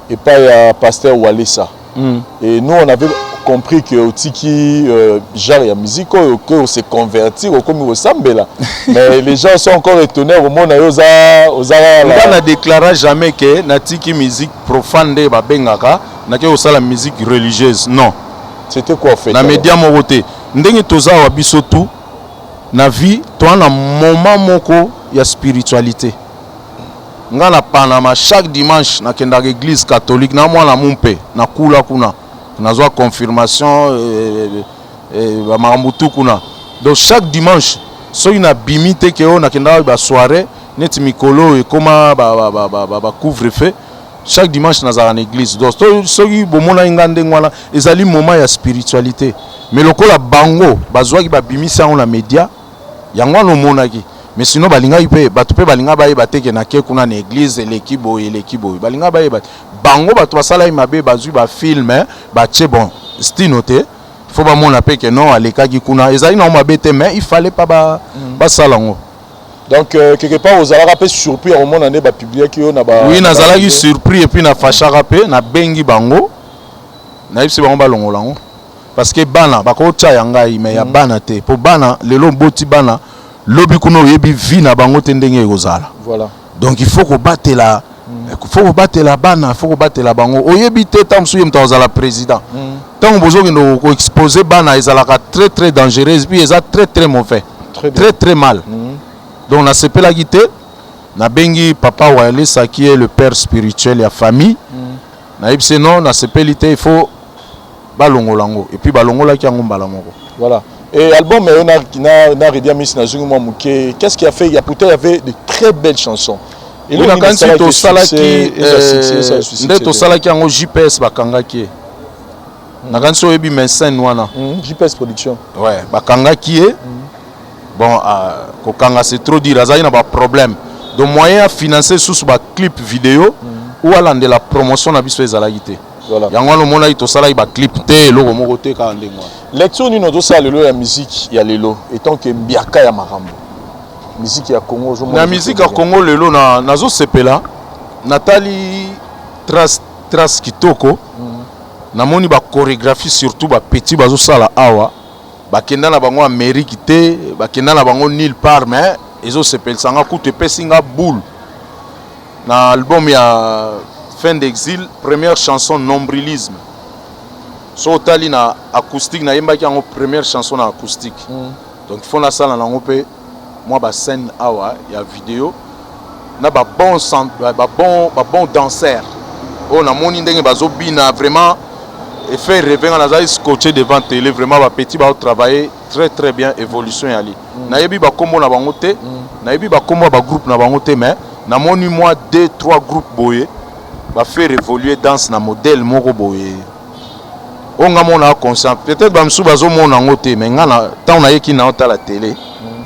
et pas le pasteur Walesa. Et nous, on avait compris que Otiki, genre la musique, qu'on s'est converti, comme au Sambela. Mais les gens sont encore étonnés au monde on n'a déclaré jamais que Natiki musique profane de Babengaka, n'a que la musique religieuse. Non. C'était quoi fait? Na média moroté. Ndenge toza wa bisotu. Na vie toi na moment moko ya spiritualité nga na Panama chaque dimanche na kenda église catholique na mwana mumpe na kula kuna nazwa confirmation ba mamutu kuna donc chaque dimanche so ina bimite ke on na kenda ba soirée net mikolo et comment ba couvre-feu chaque dimanche nazala na église donc so bomona ngande ngwana ezali moment ya spiritualité mais lokola bango bazwaki ba bimisa on na média yango no monaki mais sinon balinga ipe bato pe balinga baye bateke na ke kuna na église l'équibo balinga baye bango bato basala imabe bazui ba film ba che bon stino te faut ba mona pe ke non alekaki kuna ezali na mabe te mais il fallait pas ba sala ngo donc quelque part aux ala rapé surpris au monde ane ba publier ki yo na ba oui na zalaki surpris et puis na facha rapé na bengi bango na yipsi bango balongola ngo parce que bana bako tia yangai mais ya bana te po bana lelo boti bana lobi kuno yebi vi na bango te ndenge ekozala voilà donc il faut ko batela bana il faut ko batela bango oyebi te tam suye mtazala président tant bozo kendo ko exposer bana ezalaka très très dangereux puis eza très mauvais très mal donc on a sepela gité na bengi papa Walesa qui est le père spirituel ya famille na yebse non na sepelité il faut balongolango et puis balongola ki yango mbala moko voilà et album na redia miss na zungu muke qu'est-ce qui a fait il y avait de très belles chansons et nous quand si to salaki nde to salaki yango JPS bakangaki na quand so ebi mensen wana JPS production ouais bakangaki bon kokanga c'est trop dire azali na ba problème de moyen à financer sous ba clip vidéo ou alande la promotion na biso ezalaki te. Voilà. Yango no mona ito sala ba clip te loko moko te ka ndengwa. Lecture ni no do sa lelo ya musique ya lelo etant que mbiaka ya makambo. Musique ya Congo zo na musique ya Congo lelo na zo sepela Nathalie Tras kitoko na moni ba chorégraphie surtout ba petit bazo sala awa bakenda na bango Amérique te bakenda na bango nulle part mais ezo sepela sanga kutu pesinga boule na album ya Fin d'exil, première chanson Nombrilisme. So tali na acoustique na yemba ki yango première chanson na acoustique. Donc il faut na sala na ngope moi ba scène awa ya vidéo na ba bon danseur on a moni ndenge bazobina vraiment et faire rêver on a scotché devant télé vraiment ba petit ba travailler très bien évolution yali na yebi ba kombo na bango te na yebi ba kombo ba groupe na bango te mais na moni moi 2-3 groupes boye ba faire évoluer danse na modèle moko boye onga mona conscient peut-être ba msu bazo mona ngote mais ngana tant na yeki na ota la télé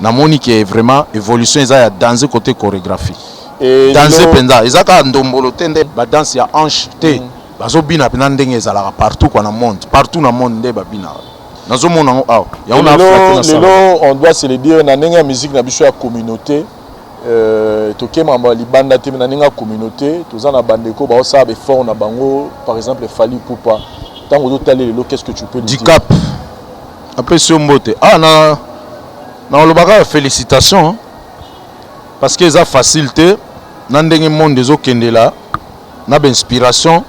na moni qui est vraiment évolution ça ya danser côté chorégraphie et danser penza ezaka ndombolo tende ba danse ya hanche te bazo bina pena ndenge ezalaka partout quoi na monde nde ba bina nazo mona ah ya on a lelo on doit se le dire na ndenge ya musique na biso ya communauté tokema ba libanda te na ndenge ya communauté tozana bandeko ba osa be fort na bango par exemple Fally Ipupa tango totale lelo qu'est-ce que tu peux dire Dicap après sur mbote ah na olobaka félicitations hein? Parce que ça facilité na ndenge monde des okendela na inspiration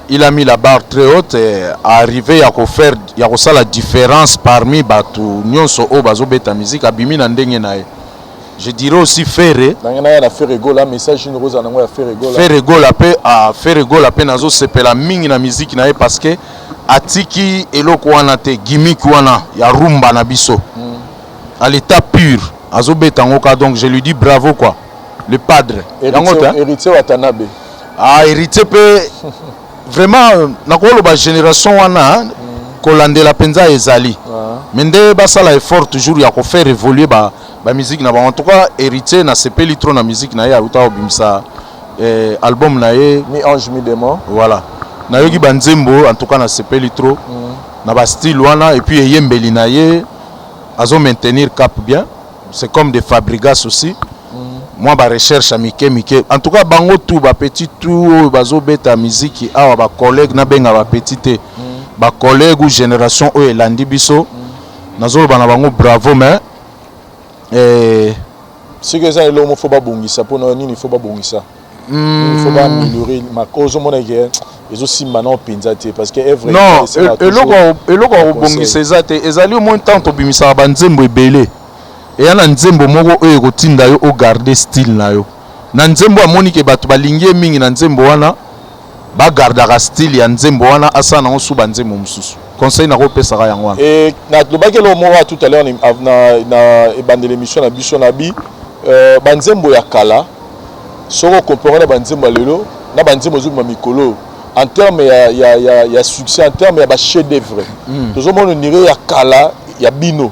il a mis la barre très haute et arrivé à faire ya ko la différence parmi batu nyonso o bazobeta musique abimi na ndenge na je dirais aussi Ferré na Ferrego la message une rose na ya Ferrego la pe nazo sepela mingi na musique na parce que atiki eloko wana te gimmick wana ya rumba na biso à l'état pur azobeta ngoka donc je lui dis bravo quoi le padre héritier Watanabe héritier pe vraiment nakolo ba génération wana kolandela penza ezali mais nde basala effort toujours ya ko faire évoluer ba musique na ba en tout cas héritier na sepeli trop na musique na ya uta obimisa album na ye mi ange mi démon voilà na yoki banzembo en tout cas na sepeli trop na ba style wana et puis yembeli na ye azo maintenir cap bien c'est comme des Fabregas aussi moi ba recherche à mike en tout cas bango tout ba petit tout bazo beta musique awa ba collègue na benga ba petit ba collègue ou génération o elandi biso nazo ba na bango bravo mais si que ça est l'homme faut pas bongisa pour non il faut pas bongisa il faut pas améliorer ma cause mon gars et aussi maintenant pinzate parce que est vrai non eloko bongisa ezate ezali au moins tant obimisa ba nzembo ebele et yana nzembo moko oyo kotinda yo o garder style na yo na nzembo amoni ke bato balingie mingi na nzembo wana ba gardaka style ya nzembo wana asa na osuba nzembo mususu conseil na ko pesa ka yango wana et na lobaki lo moko tout à l'heure na ebande l'émission na biso na bi ba nzembo ya kala soko comparer na ba nzembo lelo na ba nzembo zo mikolo en termes ya succès en termes ya ba chef d'œuvre tozo mona nire ya kala ya bino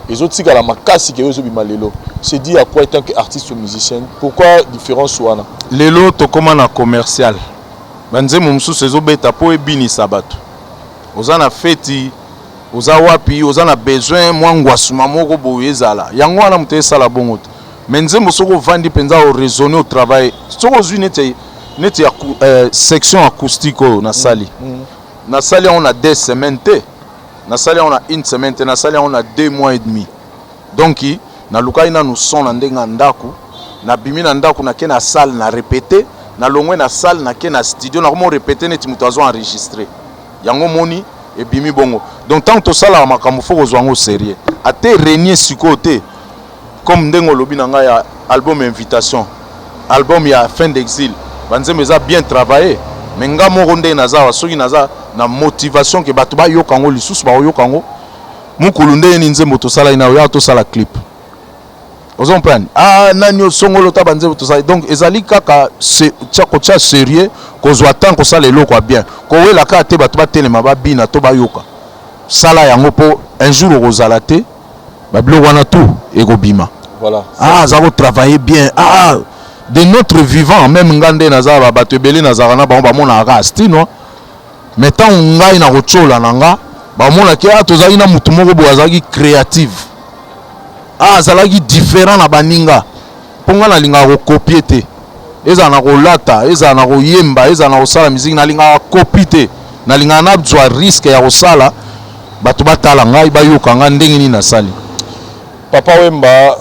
les autres la makasi que vous malelo c'est dit à quoi tant qu'artiste ou musicien pourquoi différence wana lelo to comme na commercial banzemo mususu ezobeta po ebini sabato ozana feti ozawapi ozana besoin mwangwasuma moko boyezala yango wana mutesa la bongo mais nzembo soko vandi penza au raisonner au travail soko zui nete ya section acoustique na sali na sali on a 2 semaines na sali on a 1 semaine na sali on a 2 mois et demi donc na lukai na nous son na ndenga ndaku na bimi na ndaku na ke na salle na répéter na longwe na salle na ke na studio na comment répéter neti muto azo enregistrer yango moni et bimi bongo donc tant to sala makambo foko zwango sérieux ate renier sikote comme ndengo lobi na nga ya album invitation album ya fin d'exil banzembe za bien travaillé mais nga moko nde naza soki naza na motivation ke bato ba yokango lisusu ba yokango mukulu nde ni nzembo to sala ina ya to sala clip ozo comprendre nani songolo ta banzembo to sala donc ezali kaka c'est cha sérieux ko zo attend ko sala eloko bien ko wela ka te bato ba telema ba bina to ba yoka sala yango po un jour ozala te ba blo wana tout ekobima voilà ça va travailler bien de notre vivant même ngande nazaba bato ebele nazara na ba mona ka stino mais tant ngai na kochola nanga ba mona ke tozali na mutu moko bo azaki créative azalaki différent na baninga ponga na linga ko copier te eza na ko lata eza na ko yemba eza na ko sala musique na linga copie te na linga na bzwa risque ya ko sala bato batala ngai ba yoka nga ndenge ni na sali Papa Wemba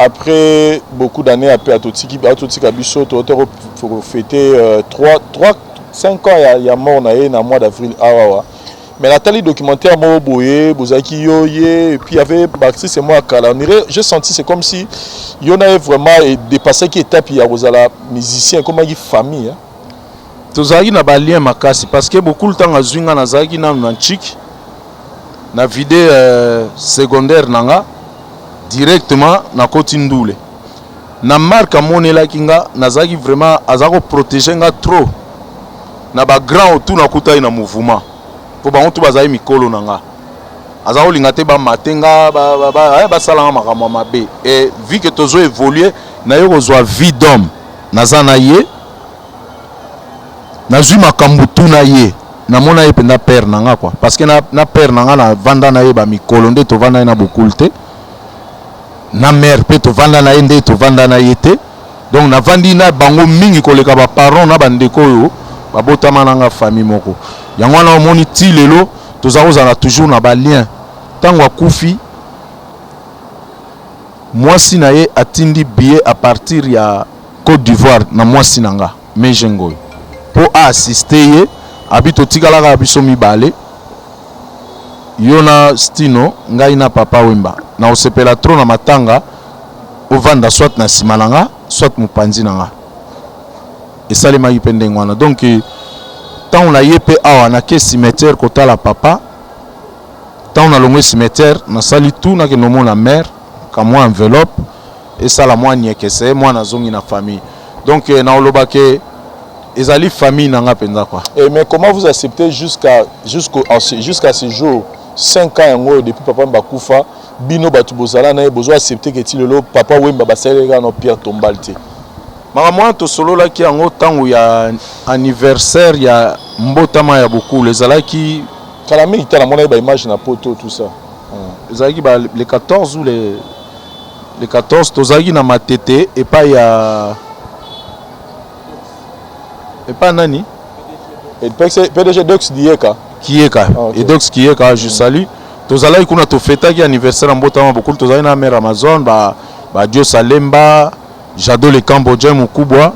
après beaucoup d'années après Atotiki Biso pour fêter 5 ans il y a mort na mois d'avril awa Mais Nathalie documentaire moi boye bozaki yoye et puis il y avait Baxi c'est moi Kala. J'ai senti c'est comme si il y en avait vraiment dépassé qui étape il y a Rosala musicien comme une famille. Tozaki na balien makasi parce que beaucoup le temps azunga na zaki na nanchik na vidé secondaire nanga directement na Kotindule. Na marque monela kinga na zaki vraiment azako protéger nga trop. Na ba grand autour na kutai na mouvement. Po ba ontu bazali mikolo nanga azao lingate ba matenga ba salanga makama mabe et vu que tozo évoluer na yo kozwa vie d'homme nazana ye nazui makambutu na ye na mona ye penda père nanga quoi parce que na père nanga na vanda na ye ba mikolo nde to vanda na bokulte na mère pe to vanda na ye nde to vanda na ye te donc na vandi na bango mingi koleka ba parents na bandeko yo babotama nanga famille moko yango wana omoni ti lelo tozakozala toujours na balien ntango akufi mwasi na ye atindi billet à partir ya Côte d'Ivoire na mwasi nanga mejengoy po assiste ye abi totikalaka biso mibale yo na Stino ngai na papa Wemba na osepela tro na matanga ovanda soit na nsima nanga soit mopanzi nanga esalemaki mpe ndenge wana donc tant on a yépé awa na ke cimetière kota la papa tant on a longé cimetière na sali tout na ke nomo na mère ka moi enveloppe et ça la moi niekese moi na zongi na famille donc na oloba ke ezali famille nanga penza quoi. Et mais comment vous acceptez jusqu'à ce jour 5 ans yango depuis papa Mbakufa bino batu bozala na besoin accepter que ti lelo papa Wemba basalela na Pierre Tombalté. Moi to solo la ki yango tango ya anniversaire ya mbotama ya beaucoup les alaki kala mi tala mona ba image na poto tout ça. Ezaki ba les 14 ou les 14 tozaki na matete et pas ya et pas nani et PDG Dox Dieka Kieka et Dox Kieka je salue tozalaki kuna to fêta ki anniversaire mbotama beaucoup tozali na mère Amazon ba Dieu Salemba Jado le Cambodgien mukubwa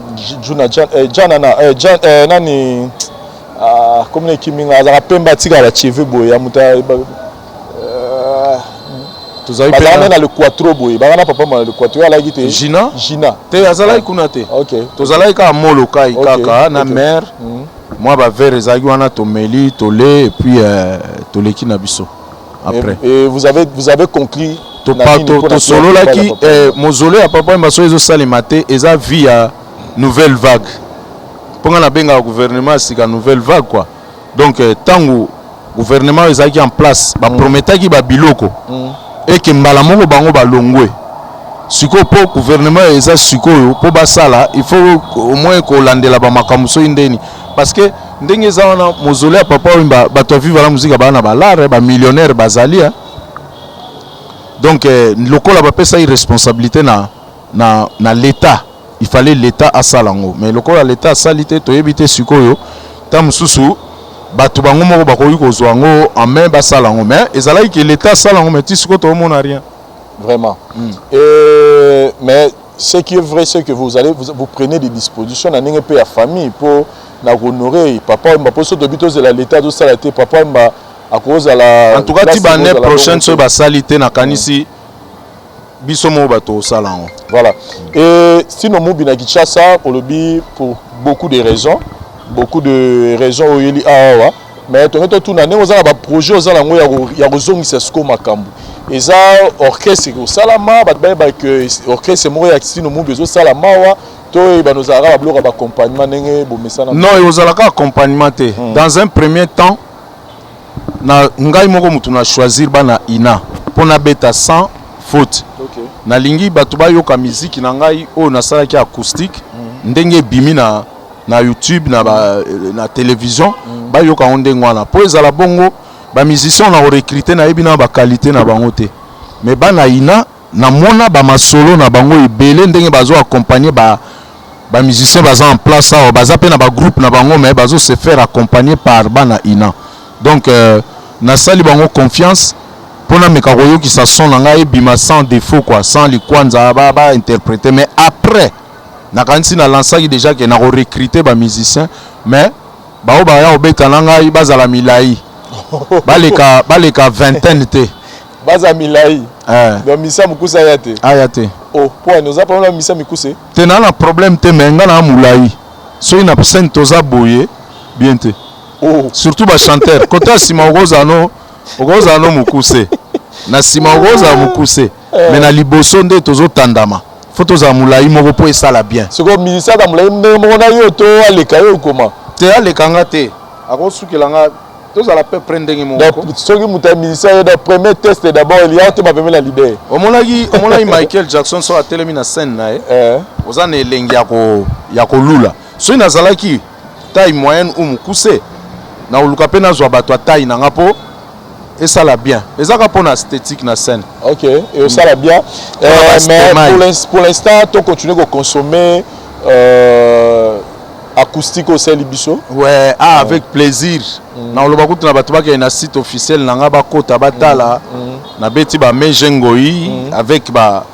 nani comme les kiminga azaka pemba tika la cheve boya muta tozali pe na le quattro boy bana papa ma le quattro ala gite Gina te azalaki kuna te OK tozalaki ka molo kai kaka na mère moi ba verre ezaki wana tomeli tolé et puis toleki na biso après et vous avez conclu to solo la ki mozole ya papa mbaso ezo salema te eza vie ya nouvelle vague ponga na benga gouvernement sika nouvelle vague quoi donc tango gouvernement ezaki en place ba prometaki ba biloko et que mbala moko bango balongwe siko po gouvernement eza sikoyo po basala il faut au moins ko landela ba makamuso indeni parce que ndenge eza wana mozole ya papa wimba bato vivre la musique bana balare ba millionnaire bazali donc lokola bapesa irresponsabilité na l'état il fallait l'état à salango mais lokola l'état a salité to éviter sikoyo ta mususu batu bango moko bakoyi kozwa ngo en main ba salango mais ezalaki que l'état salango mais tisiko to mona rien vraiment mais ce qui est vrai c'est que vous prenez des dispositions na ninge pe ya famille pour na honorer papa mba poso to bitos de l'état de salité papa mba en tout cas l'année prochaine ce va salité na kanisi bisomo bato salango voilà et sinon mobi na Kinshasa pour beaucoup de raisons oyeli awa mais tongeto tuna ne ozala ba projet ozala ngo ya kozongisa siko makambo eza orchestre ko salama ba que orchestre mo ya sino mobi zo salama wa to ba nozala ba bloka ba accompagnement ndenge bo mesana non ozala ka accompagnement te dans un premier temps na ngai moko mutu na choisir bana ina pona beta sans faute na lingi batu bayoka musique na ngai o na sala ki acoustique ndenge bimi na YouTube na télévision bayoka ndenge wana po ezala bongo ba musicien na recruter na ebina ba qualité na bango te mais bana ina na mona ba masolo na bango ebele ndenge bazo accompagner ba musicien baza en place awa baza pe na ba groupe na bango mais bazo se faire accompagner par bana ina donc na sali bango confiance pona meka koyo ki sa son nga ebima sans défaut quoi sans li kwanza ba interpréter mais après na kanisi na lansaki déjà que na recruter ba musicien mais ba ya obeta nanga bazala milai baleka vingtaine te baza milai donc misa mukuse aya te oh po nous a pas misa mikuse te na problème te mais nga na mulai so ina scène toza boye bien te surtout ba chanteur kota sima ogozano mukuse na sima ogoza mukuse mais na liboso nde tozo tandama faut za mulai moko po esala bien siko misa da mulai moko na yo to aleka yo koma te aleka nga te akosukela nga toza la peu prendre ngi moko soki muta misa yo da premier test d'abord il y a te ba la libère omonaki Michael Jackson so atelemi na scène na oza na elengi ya kolula so inazalaki taille moyenne ou mukuse na oluka pe nazwa bato taille na nga po esala bien ezaka po na esthétique na scène ok et ça bien mais pour l'instant tu continues à consommer acoustique au sein Libiso ouais avec plaisir na oloba kutu na bato baka na site officiel na nga bakota batala na beti ba mejengoi avec ba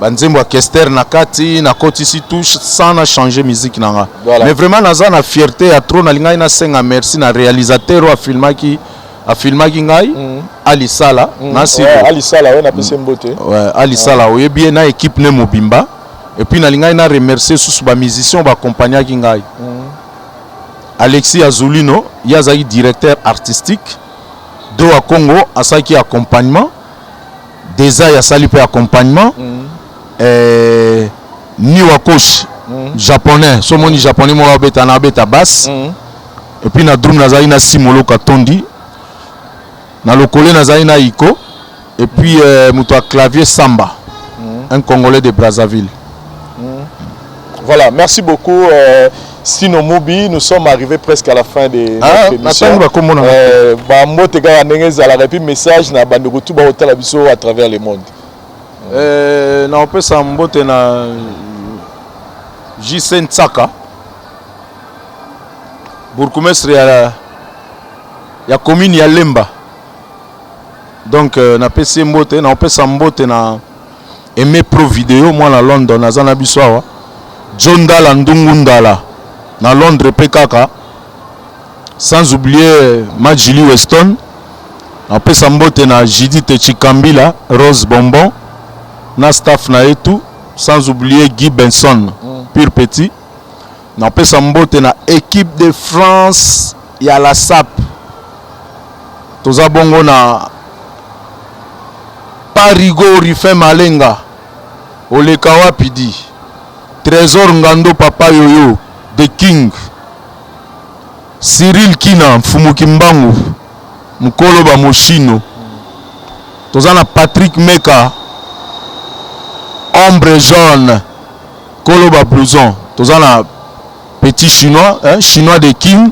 nzembo ya Kester na kati na koti si touche sans na changer musique nanga mais vraiment naza na fierté ya trop na lingai na senga merci na réalisateur a filmaki ngai Ali Sala na siko Ali Sala ouais na pese mbote ouais Ali Sala oye bien na équipe ne mobimba et puis na lingai na remercier sous ba musicien ba accompagnaki ngai Alexis Azulino yazaki directeur artistique do a Congo asaki accompagnement déjà ya sali pe accompagnement Niwa Kosh japonais somoni japonais mo beta na beta basse et puis na drum nazali na Simolo Katondi na lokole nazali na Iko et puis muto clavier Samba un Congolais de Brazzaville. Voilà, merci beaucoup Sino Mobi, nous sommes arrivés presque à la fin de notre émission. Message na bandeko tout ba hôtel biso à travers le monde. Na on peut sambote na JC Ntsaka. Bourgmestre ya commune ya Lemba. Donc na PC mbote na on peut sambote na Aimé Pro Vidéo moi na London na zana biso awa. John Dala Ndungundala na Londres Pekaka. Sans oublier Majili Weston. Après Sambote na Judith Chikambila, Rose Bonbon, na staff na etu, sans oublier Guy Benson, Pure Petit. Après Sambote na équipe de France, il y a la SAP. Toza bongo na Parigo Rifem Malenga, Olekawa Pidi, Trésor Ngando Papa Yoyo, The King, Cyril Kina, Mfumukimbangu, Mukolo ba Moshino. Tozana Patrick Meka, Ombre Jaune, Koloba Blouson. Tozana Petit Chinois, Chinois de King.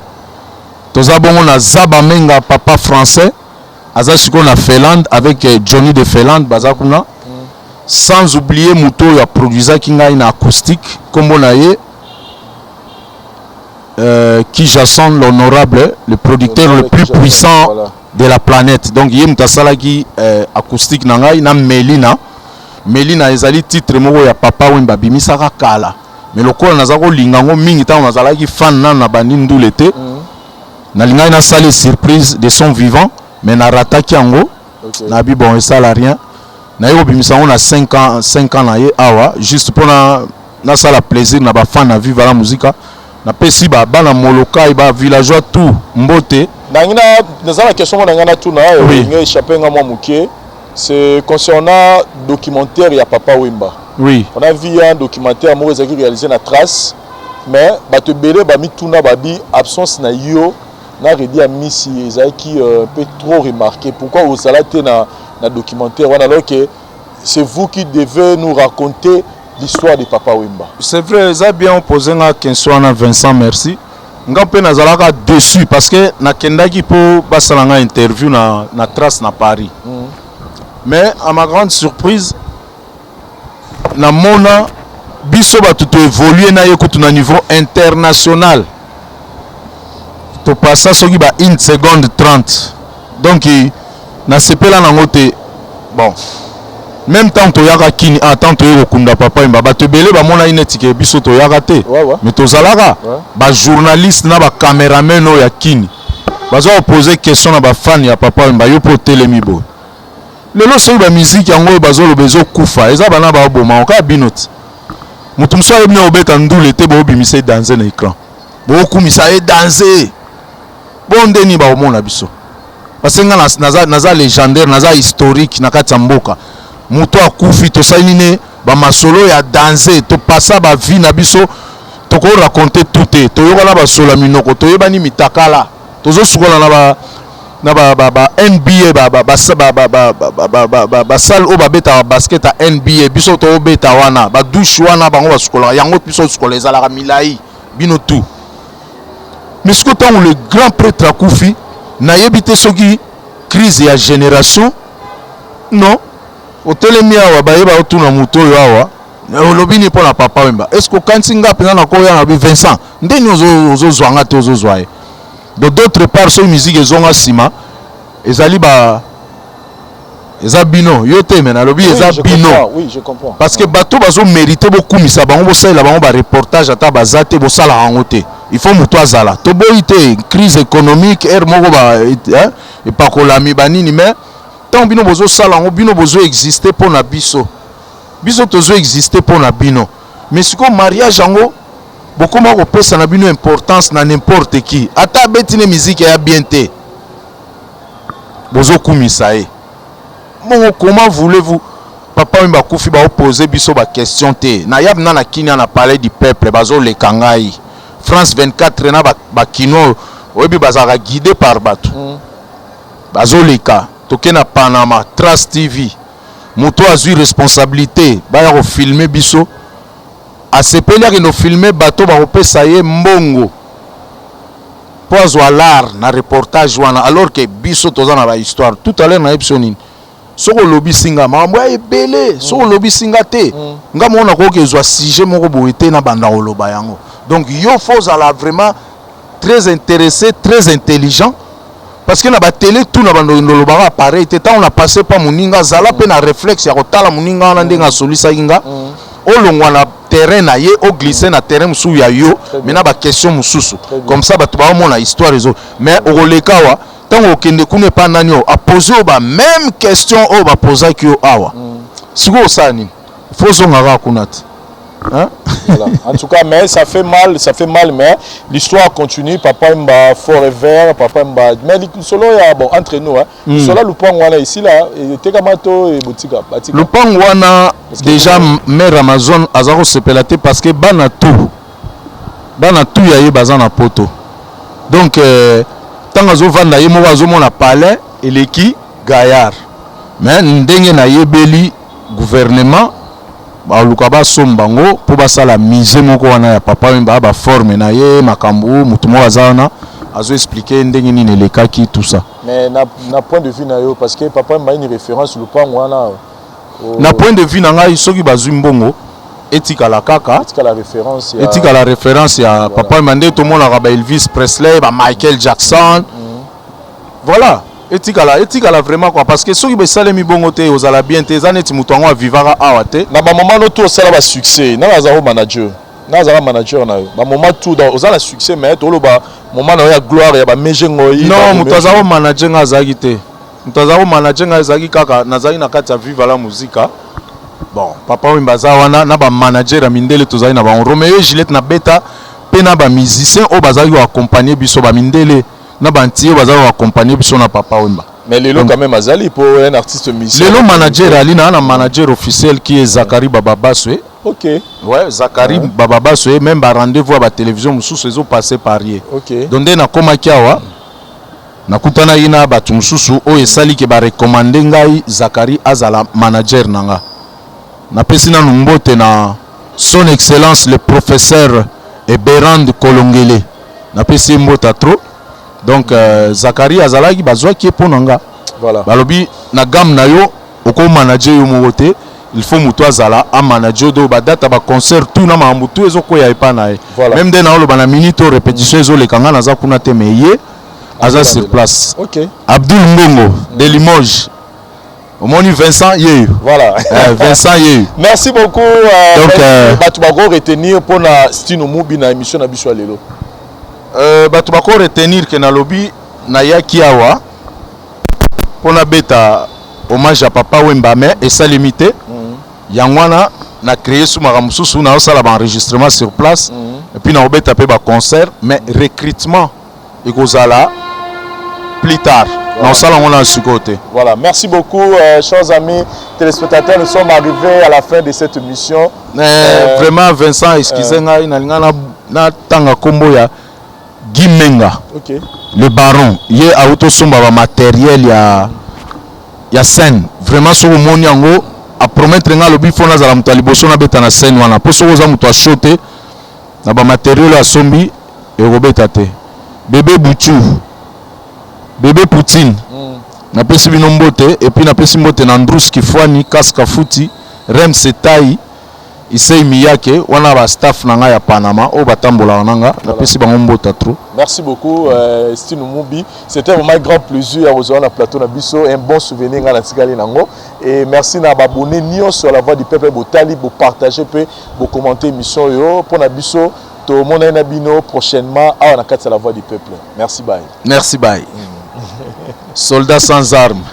Tozabongo na Zaba Menga, papa français. Azashiko na Finlande avec Johnny de Finlande, Bazakuna. Sans oublier Muto ya produisa Kinga na acoustique, Kombo Naye. Qui Jason l'honorable, le producteur le plus puissant de la planète. Donc yem tasala ki acoustique nanga na Melina ezali titre moko ya papa wemba bimisaka kala. Mais lokola nazako lingango mingi ta nazala ki fan na bandi ndulete. Na linga na sale surprise de son vivant mais na rataki yango. Na bi bon esala rien. Na yo bimisango na 5 ans na ye awa juste pour na sala plaisir na ba fan na vivre la musique. Na pesi ba bana moloka ba villageois tout mbote nangina dans la question nangana tout na ngé échappé nga moi muké c'est concernant documentaire ya Papa Wemba. Oui, on a vu un documentaire mo ezaki réalisé na Trace mais ba te belé ba mi tuna ba bi absence na yo na redi a misi ezaki peut trop remarqué pourquoi vous allez na documentaire alors que c'est vous qui devez nous raconter l'histoire de Papa Wemba. C'est vrai, ça bien posé na question na Vincent merci. Nga pe nazalaka déçu parce que na kendaki po basalanga interview na Trace na Paris. Mais à ma grande surprise na mona biso ba tout évoluer na yekutu na niveau international. To passa soki ba 1 seconde 30. Donc na sepela na ngote bon même temps to yaka kini tant to yoko kunda Papa Wemba ba te belé ba mona inetike biso to yaka te mais to zalaka ba journaliste na ba cameraman o ya kini baza poser question na ba fan ya Papa Wemba yo po telemi bo lelo so ba musique yango bazo lo bezo kufa eza bana ba boma ka binoti mutu mso yebne obeta ndule te bo bimise danser na écran bo kumisa e danser bo ndeni ba omona biso parce que naza légendaire naza historique na kati ya mboka mutu akufi to saline ba masolo ya danser to passa ba vie na biso to ko raconter tout to yokola ba sola minoko to yebani mitakala tozo sukola na ba NBA ba salle o ba beta basket à NBA biso to beta wana ba douche wana bango ba sukola yango biso sukola ezala milai bino tout mais ce que tant le grand prêtre akufi na yebite soki crise ya génération non otelemi awa bayeba otuna muto yo awa olobini mpo na Papa Wemba est-ce que kanti nga pena na koya na Vincent ndeni ozozwanga te ozozwaye de d'autre part so musique ezonga sima ezali ba eza bino yo te mena lobi eza bino oui je comprends parce que bato bazo mériter beaucoup misa bango bosalela bango ba reportage ata bazate bosala rango te il faut muto azala to boyi te crise économique moko ba epakolami banini mais tant bino bozo sala ngo bino bozo exister pour na biso tozo exister pour na bino mais siko mariage yango bokoma kopesa na bino importance na n'importe qui ata betine musique ya bien te bozo kumisa e mon comment voulez-vous Papa Wemba kufi ba opposer biso ba question te na yabna na kini na parler du peuple bazo le kangai France 24 na ba kino oyebi bazaka guidé par bato bazo leka toke na Panama Trace TV moto azui responsabilité baya ko filmer biso asepeli ke no filmer bato ba kopesa ye mbongo po azwa l'art na reportage wana alors que biso tozana ba histoire tout à l'heure na epsonine soko lobi singa mambo ya ebele soko lobi singa te nga mona ko ke zwa sujet moko boete na banda oloba yango donc yo faut ala vraiment très intéressé très intelligent parce que na ba télé tout na bando oloba pareil te tant on a passé pas moninga zala pe na réflexe ya kotala moninga na ndenga solisa inga olongwa na terrain na ye o glisser na terrain musu ya yo mais na ba question mususu comme ça bato ba mona histoire ezo mais olekawa tant okende kune pa nani o a poser ba même question o ba poser ki o awa siko sani faut zonga kunat hein voilà. En tout cas mais ça fait mal mais l'histoire continue Papa Wemba forever Papa Wemba mais solo ya bon entre nous hein solo lupang wana ici là et tekamato et botika batika lupang wana déjà mère Amazon azako sepelate parce que bana tout ya ye bazana poto donc tanga zo vanda ye mo bazo mona palais eleki Gaillard mais ndenge na yebeli gouvernement ba luka ba sombango po basala mise moko wana ya Papa Wemba ba forme na ye makambu mutu mo azana azo expliquer ndenge nini lekaki tout ça mais na point de vue na yo parce que Papa Wemba une référence lupango wana na point de vue na ngai soki bazwi mbongo etika la kaka etika la référence ya voilà. Papa Wemba nde to mona ba Elvis Presley ba Michael Jackson voilà etika la vraiment quoi parce que soki be salemi bongo te ozala bien te zaneti mutu ngo vivara awate na ba moment no to sala ba succès na bazaro manager na zara manager na ba moment tout dans ozala succès mais to lo ba moment na ya gloire ya ba mejengo yi non mutu azaro manager nga zaki te mutu azaro manager nga zaki kaka nazali na kati ya viva la muzika bon Papa Wemba za wana na ba manager ya mindele tozali na ba Romeo Gillette na beta pe na ba musicien o bazali ko accompagner biso ba mindele na bantier bazalo accompagner biso na Papa Wemba mais lelo quand même azali pour un artiste musicien lelo manager ali na manager officiel qui est Zakari Bababaswe OK ouais Zakari Bababaswe même ba rendez-vous à la télévision mususu ezo passer parier OK donc na koma kiawa na kutana ina batu mususu o esali ke ba recommander ngai Zakari azala manager nanga na pesina numbote na son excellence le professeur Eberand Kolongele na pesi mbota trop donc Zakari azalaki bazwaki eponanga voilà balobi na gamme na yo oko manager yo mogote il faut muto azala a manager do ba data ba concert tout na mambutu ezoko ya epana voilà. Même de na lo bana minute répétition ezo le kanga na za kuna te meye aza sur place OK Abdul Mbongo de Limoges Omoni Vincent Yeyu voilà Vincent Yeyu merci beaucoup donc batu ba retenir pour na Stino Mubi na émission na biso lelo bato bako retenir que na lobby nayaki awa pona beta hommage à Papa Wemba mais et ça limité yangwana na créé sous maramususu na osala ba enregistrement sur place et puis na obeta pe ba concert mais recrutement ekozala plus tard. Voilà, merci beaucoup, chers amis téléspectateurs. Nous sommes arrivés à la fin de cette émission. Vraiment, Vincent, excusez-moi, na tanga kombo ya Gimenga. Okay. Le baron, il y a auto somba matériel ya scène. Vraiment, sur le monde yango a promettre nga lobi fona za la mutaliboso na beta na scène wana. Poso oza muto a shoté na ba matériel ya sombi et robeta te. Bébé Bouchou. Bébé Poutine, na pesi bino mbote et puis na pesi mbote na Andrus Kifwani, Kaska Futi, Rem Setai, Issei Miyake, wana ba staff nanga ya Panama, o batambola nanga, na pesi bango mbota trop. Merci beaucoup, Stine Moubi. C'était vraiment un grand plaisir aux na plateau na biso, un bon souvenir na tikali nango et merci na abonner nio sur la voix du peuple botali, bo partager pe, bo commenter émission yo pour na biso. Tout le monde est bino prochainement à la voix du peuple. Merci bye. Merci bye. Soldats sans armes.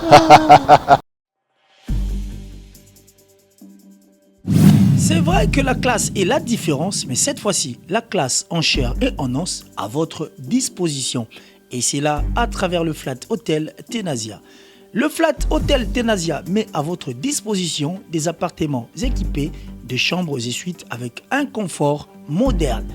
C'est vrai que la classe est la différence, mais cette fois-ci, la classe en chair et en os à votre disposition. Et c'est là à travers le Flat Hotel Tenasia. Le Flat Hotel Tenasia met à votre disposition des appartements équipés de chambres et suites avec un confort moderne.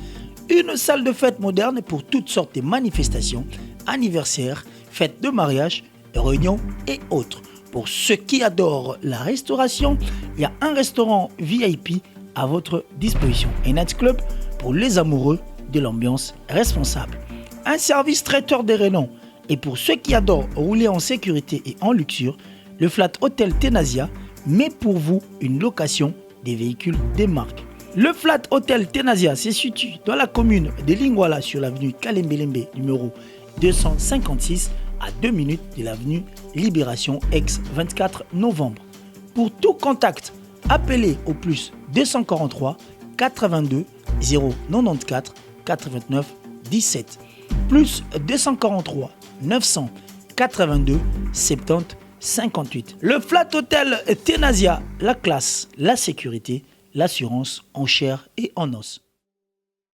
Une salle de fête moderne pour toutes sortes de manifestations, anniversaires, fêtes de mariage, réunions et autres. Pour ceux qui adorent la restauration, il y a un restaurant VIP à votre disposition. Un nightclub pour les amoureux de l'ambiance responsable. Un service traiteur de renom. Et pour ceux qui adorent rouler en sécurité et en luxure, le Flat Hotel Tenasia met pour vous une location des véhicules des marques. Le Flat Hotel Tenasia se situe dans la commune de Lingwala sur l'avenue Kalembelembe numéro 256 à 2 minutes de l'avenue Libération ex 24 novembre. Pour tout contact, appelez au plus 243 82 094 89 17 plus 243 982 70 58. Le Flat Hotel Tenasia, la classe, la sécurité, l'assurance en chair et en os.